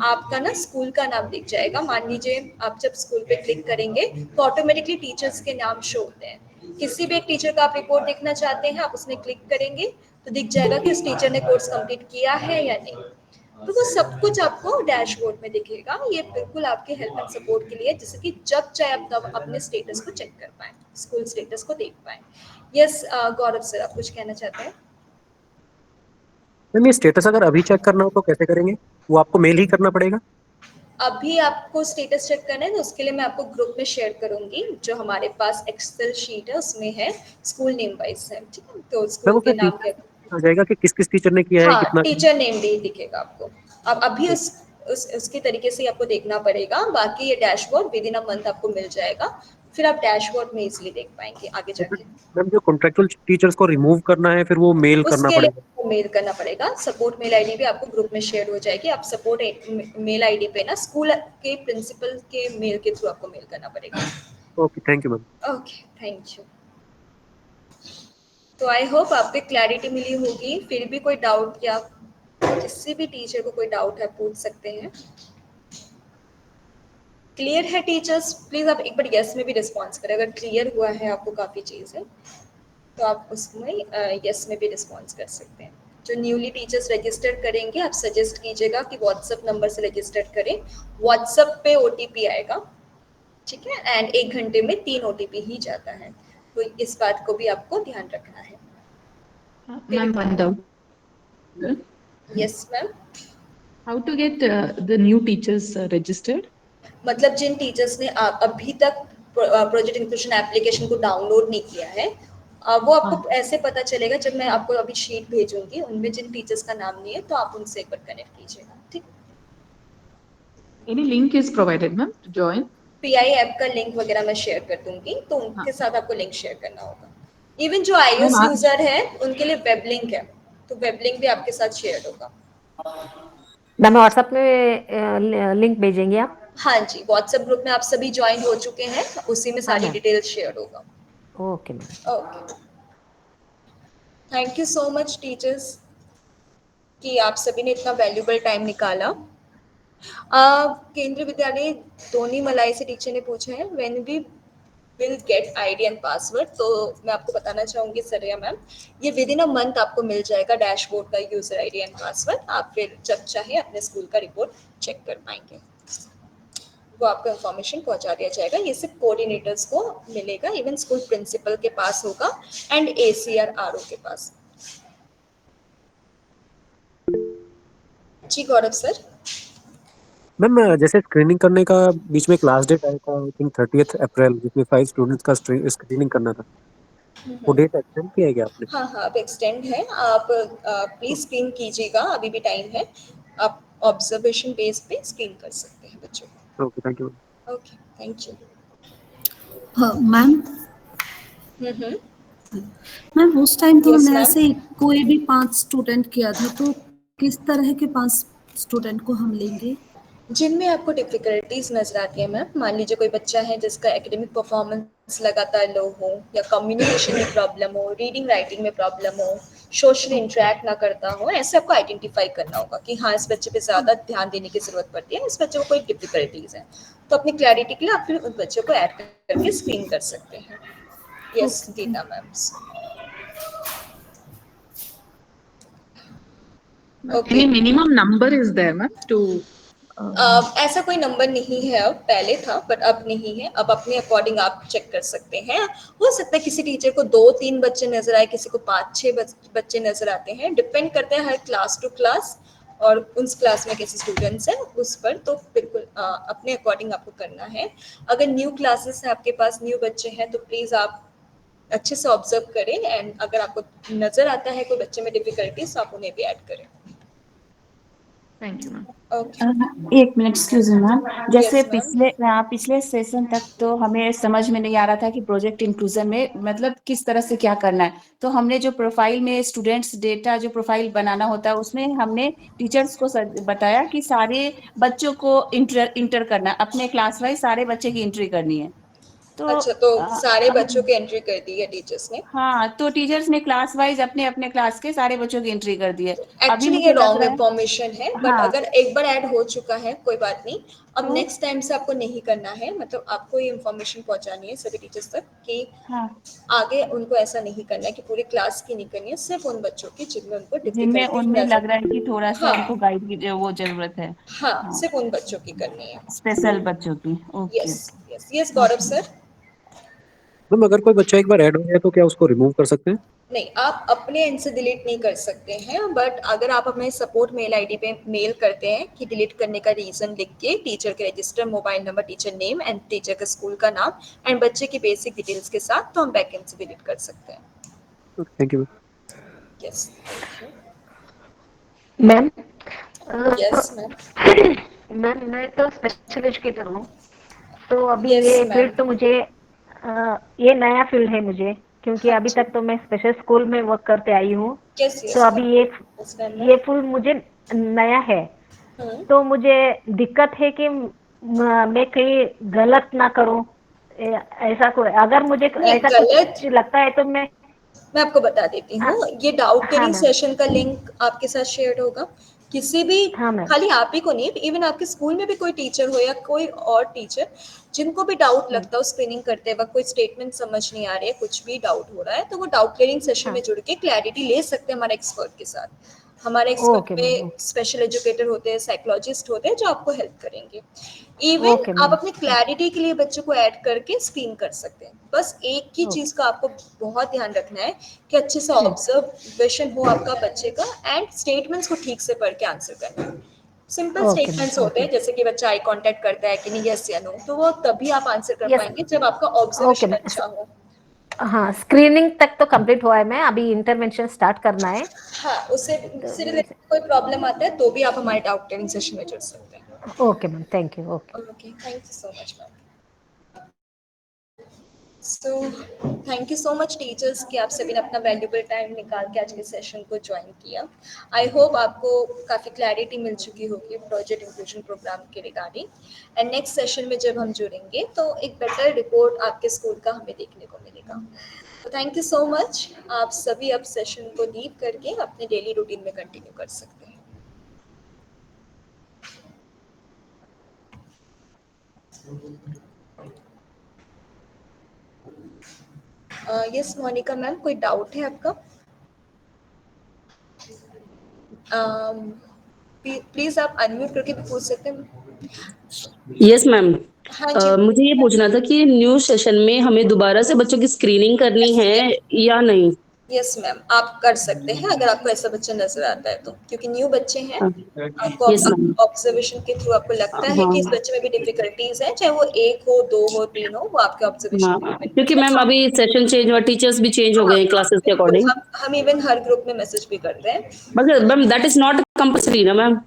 आपका ना स्कूल का नाम दिख जाएगा। मान लीजिए आप जब स्कूल पे क्लिक करेंगे तो ऑटोमेटिकली टीचर्स के नाम शो होते हैं। किसी भी एक टीचर का आप रिपोर्ट देखना चाहते हैं, आप उसमें क्लिक करेंगे तो दिख जाएगा कि उस टीचर ने कोर्स कंप्लीट किया है या नहीं। तो वो सब कुछ आपको डैशबोर्ड में दिखेगा। ये बिल्कुल आपके हेल्प एंड सपोर्ट के लिए, जिससे कि जब चाहे आप तब अपने स्टेटस को चेक कर पाए, स्कूल स्टेटस को देख पाए। यस गौरव सर, आप कुछ कहना चाहते हैं? मैम ये स्टेटस अगर अभी चेक करना हो तो कैसे करेंगे? वो आपको मेल ही करना पड़ेगा? अभी आपको स्टेटस चेक करना है तो उसके लिए मैं आपको ग्रुप में शेयर करूंगी, जो हमारे पास एक्सेल शीट है उसमें है स्कूल नेम वाइज है, ठीक है? तो मैम स्कूल वो के फिर नाम के आ जाएगा कि किस किस टीचर ने किया है, हाँ, कितना? टीचर नेम भी दिखेगा आपको। अब अभी उसके तरीके से आपको देखना पड़ेगा। बाकी ये dashboard with in a month आपको मिल जाएगा, फिर आप डैशबोर्ड में इजीली देख पाएंगे आगे जाके। मैम जो कॉन्ट्रेक्चुअल टीचर्स को रिमूव करना है फिर वो मेल करना उसके लिए पड़ेगा? आपको मेल करना पड़ेगा। सपोर्ट मेल आईडी भी आपको ग्रुप में शेयर हो जाएगी। आप सपोर्ट मेल आईडी पे ना स्कूल के प्रिंसिपल के मेल के थ्रू आपको मेल करना पड़ेगा। Okay, thank you ma'am. Okay, thank you. तो आई होप आपको क्लैरिटी मिली होगी। फिर भी कोई डाउट या किसी भी टीचर को कोई डाउट है पूछ सकते हैं। क्लियर है टीचर्स? प्लीज आप एक बार यस में भी रिस्पॉन्स करें। अगर क्लियर हुआ है आपको काफ़ी चीज़ें तो आप उसमें यस में भी रिस्पॉन्स कर सकते हैं। जो न्यूली टीचर्स रजिस्टर करेंगे आप सजेस्ट कीजिएगा कि व्हाट्सएप नंबर से रजिस्टर करें। व्हाट्सएप पे ओटीपी आएगा, ठीक है? एंड 1 घंटे में 3 ओटीपी ही जाता है, तो इस बात को भी आपको ध्यान रखना है। Ma'am, one doubt. Yes ma'am. How to get the new teachers registered? मतलब जिन टीचर्स ने अभी तक प्रोजेक्ट इंक्लूजन एप्लीकेशन को डाउनलोड नहीं किया है, वो आपको ऐसे पता चलेगा जब मैं आपको अभी शीट भेजूंगी। उनमें जिन टीचर्स का नाम नहीं है तो आप उनसे एक बार कनेक्ट कीजिएगा, ठीक? Any link is provided, ma'am, to join? Pi app का लिंक वगैरह मैं शेयर कर दूंगी, तो उनके साथ आपको लिंक शेयर करना होगा। इवन जो iOS Ma'am, यूजर है उनके लिए वेब लिंक है, तो वेब लिंक भी आपके साथ शेयर होगा। मैम व्हाट्सएप में लिंक भेजेंगे आप? हाँ जी, व्हाट्सएप ग्रुप में आप सभी ज्वाइन हो चुके हैं, उसी में सारी मैम। डिटेल्स शेयर होगा। Okay ma'am. Okay, thank you so much teachers कि आप सभी ने इतना वैल्यूबल टाइम निकाला। केंद्रीय विद्यालय दोनी मलाई से टीचर ने पूछा है when we will get ID and password. तो मैं आपको बताना चाहूँगी सरिया मैम, ये विद इन अ मंथ आपको मिल जाएगा डैशबोर्ड का यूजर आईडी एंड पासवर्ड। आप फिर जब चाहे अपने स्कूल का रिपोर्ट चेक कर पाएंगे, वो आपको इन्फॉर्मेशन पहुंचा दिया जाएगा। ये सिर्फ कोऑर्डिनेटर्स को मिलेगा, इवन स्कूल प्रिंसिपल के पास होगा एंड ACR RO के पास। जी गौरव सर। मैम जैसे स्क्रीनिंग करने का बीच में क्लास डेट आया था, आई थिंक 30 अप्रैल, जिसमें 5 स्टूडेंट्स का स्क्रीनिंग करना था, वो डेट एक्सटेंड किया गया आपने? हाँ हाँ, अब एक्सटेंड है। आप प्लीज स्क्रीन कीजिएगा, अभी भी टाइम है। आप ऑब्जर्वेशन बेस पे स्क्रीन कर सकते हैं बच्चों को। Okay, thank you. Okay, thank you. Ma'am ma'am उस टाइम तो Yes, हमने ma'am. ऐसे ही कोई भी 5 स्टूडेंट किया था, तो किस तरह के 5 स्टूडेंट को हम लेंगे? जिनमें आपको डिफिकल्टीज नजर आती है मैम, मान लीजिए कोई बच्चा है जिसका एकेडमिक परफॉर्मेंस लगातार लो हो, या कम्युनिकेशन में प्रॉब्लम हो, रीडिंग राइटिंग में प्रॉब्लम हो, सोशली इंटरेक्ट ना करता हो, ऐसे आपको आइडेंटिफाई करना होगा कि हाँ इस बच्चे पे ज़्यादा ध्यान देने की ज़रूरत पड़ती है, इस बच्चे को कोई डिफिकल्टीज है। तो अपनी क्लैरिटी के लिए आप फिर उस बच्चे को ऐड करके स्क्रीन कर सकते हैं। Yes Geeta ma'am. Any minimum number is there, ma'am, to ऐसा कोई नंबर नहीं है, अब पहले था बट अब नहीं है। अब अपने अकॉर्डिंग आप चेक कर सकते हैं। हो सकता है किसी टीचर को 2-3 बच्चे नजर आए, किसी को 5-6 बच्चे नजर आते हैं, डिपेंड करते हैं हर क्लास टू क्लास और उस क्लास में कैसे स्टूडेंट्स हैं उस पर। तो बिल्कुल अपने अकॉर्डिंग आपको करना है। अगर न्यू क्लासेस है आपके पास, न्यू बच्चे हैं, तो प्लीज़ आप अच्छे से ऑब्जर्व करें एंड अगर आपको नजर आता है कोई बच्चे में डिफिकल्टीज तो आप उन्हें भी ऐड करें। thank you, ma'am. एक मिनट, एक्सक्यूज मी मैम। जैसे Yes, ma'am. पिछले सेशन तक तो हमें समझ में नहीं आ रहा था कि प्रोजेक्ट इंक्लूजन में मतलब किस तरह से क्या करना है। तो हमने जो प्रोफाइल में स्टूडेंट्स डेटा जो प्रोफाइल बनाना होता है उसमें हमने टीचर्स को बताया कि सारे बच्चों को इंटर करना है, अपने क्लास वाइज सारे बच्चे की एंट्री करनी है। तो अच्छा, तो सारे बच्चों की एंट्री कर दी है टीचर्स ने? हाँ, तो टीचर्स ने क्लास वाइज अपने अपने क्लास के सारे बच्चों की एंट्री कर दी है। अभी एक्चुअली मुझे ये लग रॉन्ग रहा है, इन्फॉर्मेशन है, बट हाँ, अगर एक बार ऐड हो चुका है कोई बात नहीं। अब तो नेक्स्ट टाइम से आपको नहीं करना है, मतलब आपको ये इन्फॉर्मेशन पहुंचानी है सभी टीचर्स तक कि हाँ, आगे उनको ऐसा नहीं करना है कि पूरी क्लास की नहीं करनी है, सिर्फ उन बच्चों की जिनमें उनको जिनमें डिफिकल्टी उनमें लग रहा है नजर। कि थोड़ा सा हाँ उनको गाइड की वो जरूरत है। हाँ, हाँ, सिर्फ उन बच्चों की करनी है। स्पेशल बच्चों की। ओके, यस यस यस गौरव सर। मैम अगर कोई बच्चा एक बार ऐड हो गया तो क्या उसको रिमूव कर सकते हैं? नहीं, आप अपने एंड से डिलीट नहीं कर सकते हैं, बट अगर आप अपने सपोर्ट मेल आईडी पे मेल करते हैं कि डिलीट करने का रीजन लिख के, टीचर के register, mobile number, teacher name and teacher का स्कूल का नाम एंड बच्चे की बेसिक डिटेल्स के साथ, तो हम बैक एंड से डिलीट कर सकते हैं। Thank you. Yes ma'am yes ma'am. Ma'am मैं तो स्पेशल एजुकेटर हूँ, तो अभी Yes, ये ma'am. फील्ड तो मुझे ये नया फील्ड है मुझे, क्योंकि अभी अच्छा। तक तो मैं स्पेशल स्कूल में वर्क करते आई हूँ। Yes, yes, तो अभी ma'am. Yes, ma'am. ये फील्ड मुझे नया है, तो मुझे दिक्कत है कि मैं कहीं गलत ना करूँ, ऐसा कोई अगर मुझे नहीं, ऐसा गलत कुछ लगता है तो मैं आपको बता देती हूँ। ये डाउट हाँ क्लियरिंग मैम, सेशन का लिंक आपके साथ शेयर होगा। किसी भी, हाँ मैम, खाली आप ही को नहीं, इवन आपके स्कूल में भी कोई टीचर हो या कोई और टीचर जिनको भी डाउट लगता है स्क्रीनिंग करते वक्त, कोई स्टेटमेंट समझ नहीं आ रही है, कुछ भी डाउट हो रहा है, तो वो डाउट क्लियरिंग सेशन में जुड़ के क्लैरिटी ले सकते हैं हमारे एक्सपर्ट के साथ। हमारे एक्सपर्ट ओके मैम, में स्पेशल एजुकेटर होते हैं, साइकोलॉजिस्ट होते हैं जो आपको हेल्प करेंगे। इवन ओके आप मैम, अपनी क्लैरिटी के लिए बच्चों को ऐड करके स्क्रीन कर सकते हैं। बस एक ही चीज का आपको बहुत ध्यान रखना है कि अच्छे से ऑब्जर्वेशन हो आपका बच्चे का एंड स्टेटमेंट्स को ठीक से पढ़ के आंसर करना है। सिंपल ओके स्टेटमेंट्स मैम, होते हैं, जैसे कि बच्चा आई कांटेक्ट करता है कि नहीं, यस या नो, तो वो तभी आप आंसर कर यस, पाएंगे जब आपका ओके ऑब्जर्वेशन मैम। अच्छा हो। हाँ, स्क्रीनिंग तक तो कंप्लीट हुआ है, मैं अभी इंटरवेंशन स्टार्ट करना है। हाँ, उससे रिलेटेड कोई प्रॉब्लम आता है तो भी आप हमारे डाउट क्लियरिंग सेशन में जुड़ सकते हैं। Okay ma'am, thank you. Okay, thank you so much ma'am. So thank you so much teachers कि आप सभी ने अपना वैल्यूबल टाइम निकाल के आज के सेशन को ज्वाइन किया। आई होप आपको काफ़ी क्लैरिटी मिल चुकी होगी प्रोजेक्ट इंक्लूजन प्रोग्राम के रिगार्डिंग, एंड नेक्स्ट सेशन में जब हम जुड़ेंगे तो एक बेटर रिपोर्ट आपके स्कूल का हमें देखने को मिलेगा। तो थैंक यू सो मच। आप सभी अब सेशन को लीव करके अपने डेली रूटीन में कंटिन्यू कर सकते हैं। यस मोनिका मैम, कोई डाउट है आपका? प्लीज आप अनम्यूट करके भी पूछ सकते हैं। यस मैम, हाँ जी। मुझे ये पूछना था कि न्यू सेशन में हमें दोबारा से बच्चों की स्क्रीनिंग करनी है या नहीं? यस मैम, आप कर सकते हैं अगर आपको ऐसा बच्चा नजर आता है तो, क्योंकि न्यू बच्चे हैं। आपको यस मैम, ऑब्जर्वेशन के थ्रू आपको लगता है कि इस बच्चे में भी डिफिकल्टीज है, चाहे वो 1 हो, 2 हो, 3 हो, वो आपके ऑब्जर्वेशन हाँ, क्योंकि मैम अभी सेशन चेंज हुआ, टीचर्स भी चेंज हो गए हैं क्लासेस के अकॉर्डिंग। हम इवन हर ग्रुप में मैसेज भी करते हैं। मगर ma'am that is not compulsory ना मैम?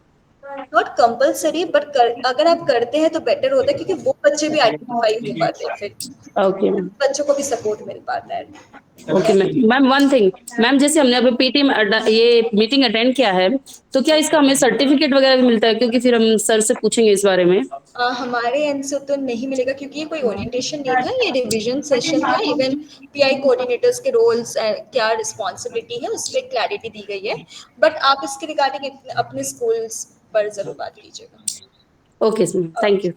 नॉट कंपलसरी बट अगर आप करते हैं तो बेटर होता है, क्योंकि वो बच्चे भी आइडेंटिफाई हो पाते हैं, फिर ओके मैम। बच्चों को भी सपोर्ट मिल पाता है। Okay ma'am. Ma'am one thing, ma'am जैसे हमने अभी पीटी में ये मीटिंग अटेंड किया है, तो क्या इसका हमें सर्टिफिकेट वगैरह भी मिलता है? क्योंकि फिर हम सर से पूछेंगे इस बारे में। हमारे एंड से तो नहीं मिलेगा, क्योंकि ये कोई ओरिएंटेशन नहीं था, ये रिवीजन सेशन था। इवन पीआई कोऑर्डिनेटर्स के रोल्स क्या रिस्पॉन्सिबिलिटी है उस पर क्लैरिटी दी गई है, बट आप इसके रिगार्डिंग अपने स्कूल्स पर जरूर बात कीजिएगा। Okay ma'am, thank you.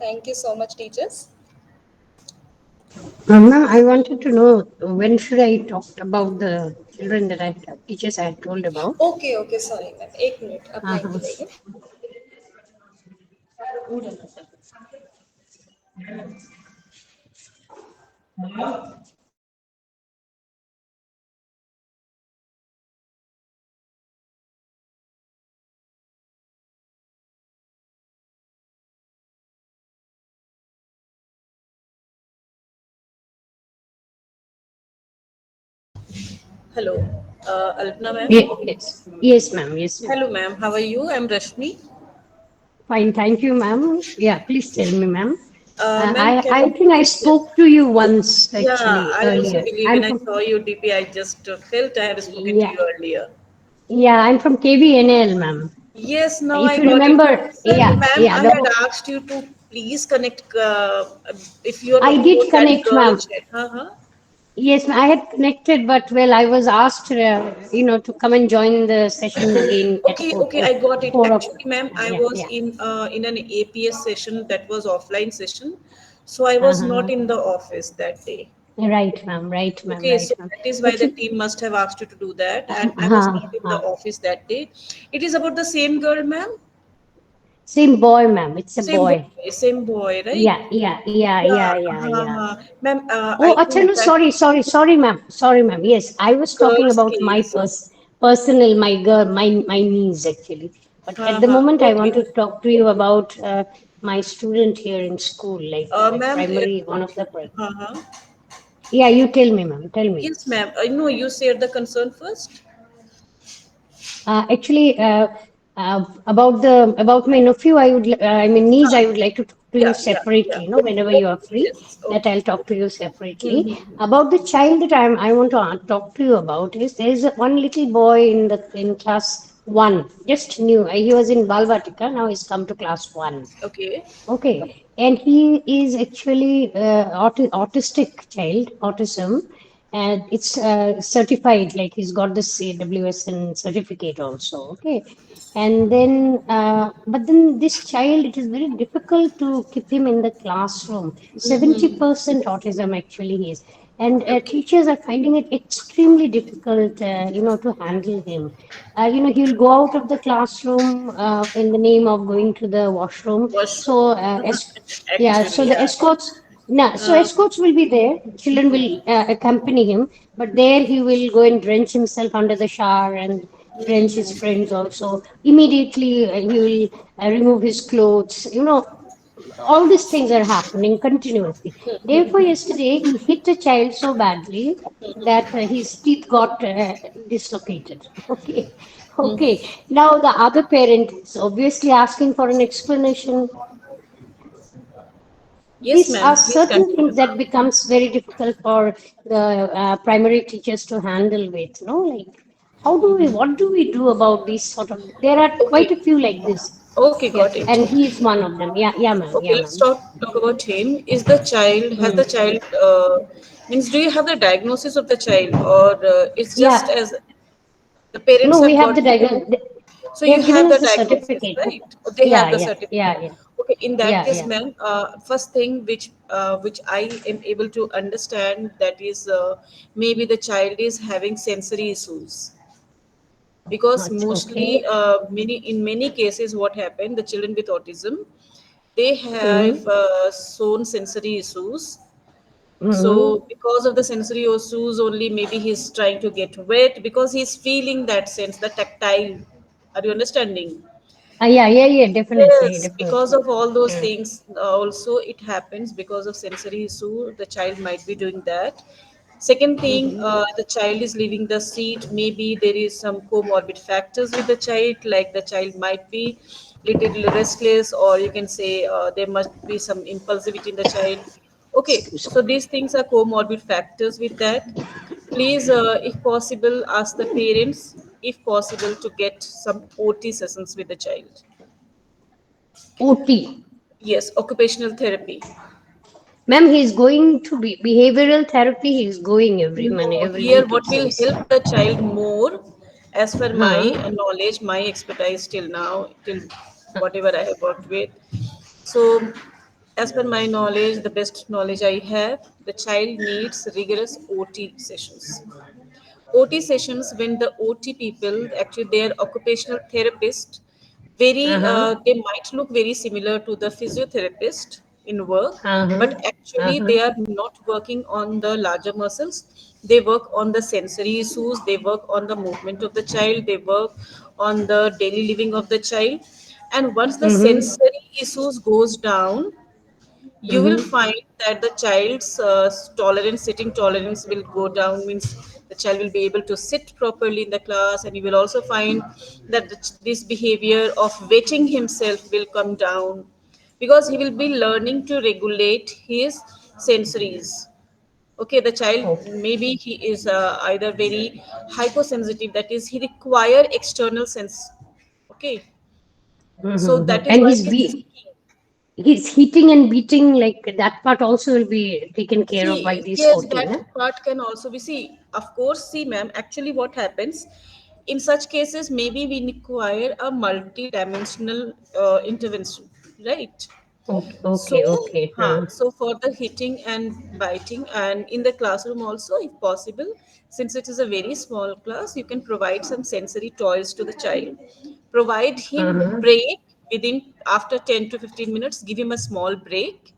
Thank you so much teachers. Ma'am, I wanted to know when should I talk about the children that teachers I had told about. Okay sorry ma'am, एक मिनट अब लाइन पे रहिए। Hello, Alpna ma'am. Yes, ma'am. Yes, ma'am. Hello ma'am, how are you? I'm Rashmi. Fine, thank you, ma'am. Yeah, please tell me, ma'am. Ma'am, I think I spoke to you once yeah, actually I also earlier. believe when I saw your DP, I just felt I have spoken to you earlier. Yeah, I'm from KVNL, ma'am. Yes, now If I you got remember, it. Sir, ma'am, I the had asked you to please connect if you are I talking did about connect, that girl ma'am. chat. Uh-huh. Yes, I had connected, but well, I was asked, to come and join the session again at Okay, I got it. 4 o'clock. Actually, ma'am, I Yeah, was yeah. in an APS session that was offline session, so I was Uh-huh. not in the office that day. Right, ma'am. Right, ma'am. Okay, Right, so ma'am. that is why the Actually, team must have asked you to do that, and I was not in the office that day. It is about the same girl, ma'am? Same boy, ma'am. It's a boy. Same boy, right? Yeah. Ma'am, Oh, I acha, think no, that sorry, ma'am. Sorry, ma'am. Yes, I was talking girl's about my case. personal, my girl, my niece actually. But at the moment, I want Okay. to talk to you about my student here in school, like Ma'am, primary, one of the. uh-huh. Yeah, you tell me, ma'am. Tell me. Yes, ma'am. I know you shared the concern first. Actually, about my nephew, I mean niece, I would like to talk to you Yeah. separately. Whenever you are free, Yes. that Okay. I'll talk to you separately. Mm-hmm. About the child that I want to talk to you about is there is one little boy in class 1, just new. He was in Balvatika. Now he's come to class 1. Okay. Okay, and he is actually autistic child, autism, and it's certified. Like he's got this AWSN certificate also. Okay, and then but then this child, it is very difficult to keep him in the classroom. 70% autism actually he is, and teachers are finding it extremely difficult, to handle him. He'll go out of the classroom in the name of going to the washroom. Washroom. So, so Actually, the yeah. escorts, no, so escorts will be there. Children will accompany him, but there he will go and drench himself under the shower and drench his friends also. Immediately, he will remove his clothes. All these things are happening continuously. Therefore, yesterday he hit a child so badly that his teeth got dislocated. Okay. Okay. Now the other parent is obviously asking for an explanation. Yes, These ma'am. are Please certain continue. things that becomes very difficult for the primary teachers to handle with. Like what do we do about these sort of? There are quite a Okay. few like this. Okay, Yeah, got it. and he is one of them. Yeah, ma'am. Okay, Yeah, let's ma'am. talk about him. Is the child, has the Mm. child, means do you have the diagnosis of the child, or it's just Yeah. as the parents No, we have have got the him? diagnosis. So They you have given have us the the diagnosis, certificate. right? Or they have the certificate. Yeah. Okay, in that Yeah, case, yeah. ma'am, first thing which I am able to understand, that is maybe the child is having sensory issues, because Okay. mostly in many cases what happened, the children with autism, they have Mm-hmm. shown sensory issues. Mm-hmm. So because of the sensory issues only, maybe he's trying to get wet because he's feeling that sense, the tactile. Are you understanding? Yeah, definitely, Yes, definitely. because of all those Mm. things, also it happens because of sensory issue. The child might be doing that, Second thing, the child is leaving the seat. Maybe there is some comorbid factors with the child, like the child might be little restless, or you can say there must be some impulsivity in the child. Okay, so these things are comorbid factors with that. Please, if possible, ask the parents, if possible, to get some OT sessions with the child. OT. Yes, occupational therapy. Ma'am, he's going to be behavioral therapy. He's going every Here, week, what it will says. help the child more, as per my Huh. knowledge, my expertise till now, till whatever I have worked with. So, as per my knowledge, the best knowledge I have, the child needs rigorous OT sessions. OT sessions, when the OT people, actually they are occupational therapist, very Uh-huh. they might look very similar to the physiotherapist in work, Uh-huh. but actually Uh-huh. they are not working on the larger muscles. They work on the sensory issues, they work on the movement of the child, they work on the daily living of the child. And once the Mm-hmm. sensory issues goes down, you will Mm-hmm. find that the child's tolerance, sitting tolerance will go down, means the child will be able to sit properly in the class, and you will also find that this behavior of wetting himself will come down, because he will be learning to regulate his sensories. Okay, the child, Okay. maybe he is either very hypersensitive, that is he require external sense. Okay, so Mm-hmm. that is And why he's seeking. he's heating and beating, like that part also will be taken care of by See, this yes, OT, that no? part can also be. See, of course, see, ma'am, actually, what happens in such cases, maybe we require a multi-dimensional intervention, right? Okay, So, okay, okay. so for the hitting and biting, and in the classroom also, if possible, since it is a very small class, you can provide some sensory toys to the child. Provide him Uh-huh. break within after 10 to 15 minutes. Give him a small break.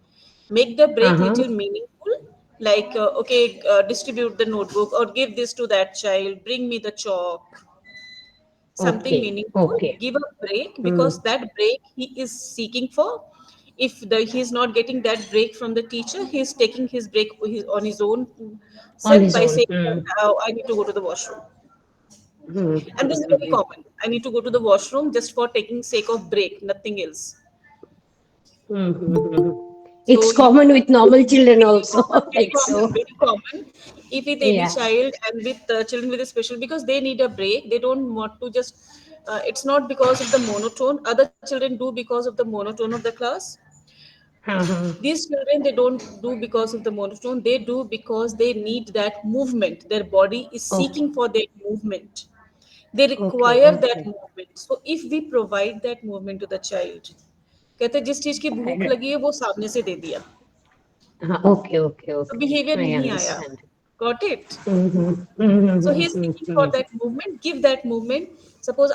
Make the break Uh-huh. little meaningful. Like okay, distribute the notebook or give this to that child. Bring me the chalk, something Okay, meaningful. okay. Give a break, because Mm. that break he is seeking for. If he is not getting that break from the teacher, he is taking his break on his own On self his by own. saying that, Mm. I need to go to the washroom. And this is very Mm-hmm. common. I need to go to the washroom just for taking sake of break, nothing else. Mm-hmm. So It's you common with normal children very also, common, very like common, so. very common. If with any Yeah. child, and with children with a special, because they need a break, they don't want to just. It's not because of the monotone. Other children do because of the monotone of the class. Uh-huh. These children, they don't do because of the monotone. They do because they need that movement. Their body is Okay, seeking for that movement. They okay, require that okay. movement. So if we provide that movement to the child, कहते हैं, जिस चीज की I भूख don't, लगी है वो सामने से दे दिया, okay, okay, तो okay. बिहेवियर I नहीं आया. understand. Got it? Mm-hmm. So Mm-hmm. he's seeking for Mm-hmm. that movement. Give that movement. Suppose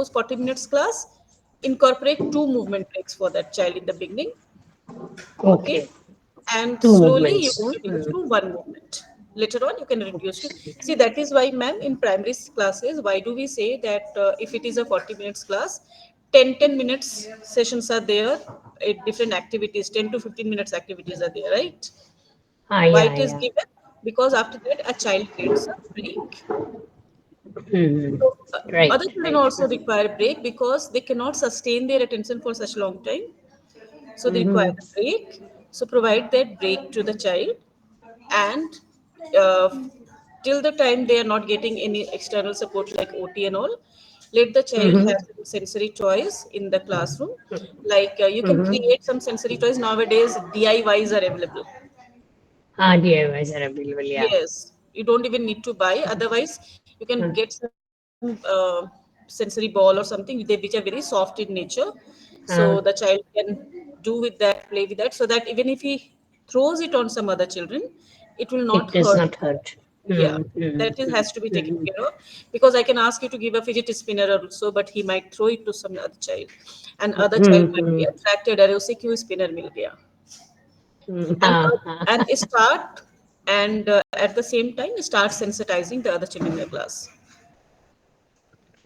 40 minutes class, incorporate 2 movement breaks for that child in the beginning. Okay, Okay. and Two slowly you movements. can Huh? reduce Mm. to 1 movement. Later on, you can reduce to. See, that is why, ma'am, in primary classes, why do we say that if it is a 40 minutes class, 10 minutes sessions are there, different activities, 10 to 15 minutes activities are there, right? Ah, Why yeah, it is yeah. given? Because after that, a child gets a break. Mm-hmm. So, Right, other children right. also require a break because they cannot sustain their attention for such long time. So they require Mm-hmm. a break. So provide that break to the child, and till the time they are not getting any external support like OT and all, let the child Mm-hmm. have some sensory toys in the classroom. Like you can Mm-hmm. create some sensory toys nowadays. DIYs are available. Ah, DIYs are available, yeah. Yes, you don't even need to buy. Otherwise, you can Mm. get some sensory ball or something which are very soft in nature. So the Ah, child can do with that, play with that, so that even if he throws it on some other children, it will not it does hurt not them. hurt. Yeah, Mm-hmm. that is, has to be taken Mm-hmm. care of, because I can ask you to give a fidget spinner also, but he might throw it to some other child, and other child might be Mm-hmm. attracted. अरे उसे क्यों spinner मिल गया? and Ah, uh, ah. and start and at the same time start sensitizing the other children in the class.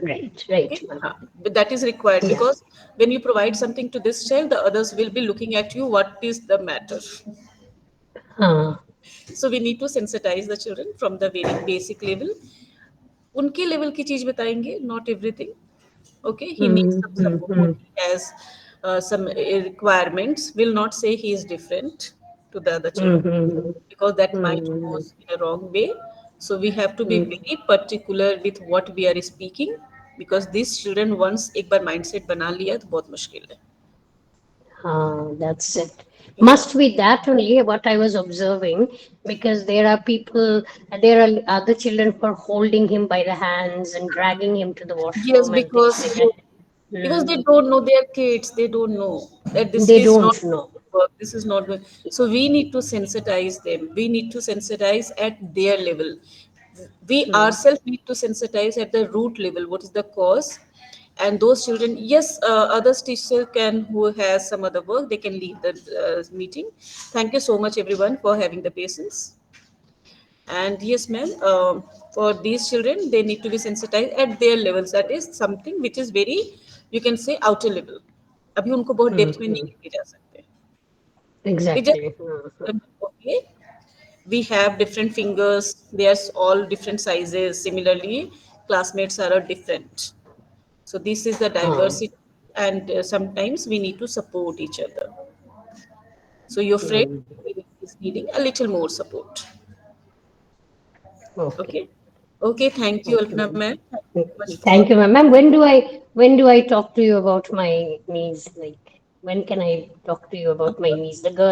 Right, right, Okay, ma'am. but that is required, Yeah. because when you provide something to this child, the others will be looking at you, what is the matter. Ah. So we need to sensitize the children from the very basic level. उनके level की चीज बताएंगे, not everything. Okay, he needs some support, he has some requirements. Will not say he is different to the other children, because that might go in a wrong way. So we have to be very particular with what we are speaking, because these children once एक बार mindset बना लिया तो बहुत मुश्किल है. That's it. Must be that only what I was observing, because there are people, there are other children who are holding him by the hands and dragging him to the washroom. Yes, and because things like that. because they don't know, they are kids, they don't know that this They is don't not know. work, this is not work. So we need to sensitize them, we need to sensitize at their level. We ourselves need to sensitize at the root level, what is the cause. And those children, yes, other teacher can, who has some other work, they can leave the meeting. Thank you so much everyone for having the patience. And yes, ma'am, for these children, they need to be sensitized at their levels. That is something which is very, you can say, outer level. अभी उनको बहुत depth में नहीं लेके जा सकते. We just, Exactly. okay, we have different fingers. There's all different sizes. Similarly, classmates are different. So this is the diversity, and sometimes we need to support each other. So your friend is needing a little more support. Okay. Okay. Thank you, Alpana ma'am. Thank you, ma'am. Ma'am, when do I talk to you about my niece? Like, when can I talk to you about my niece, the girl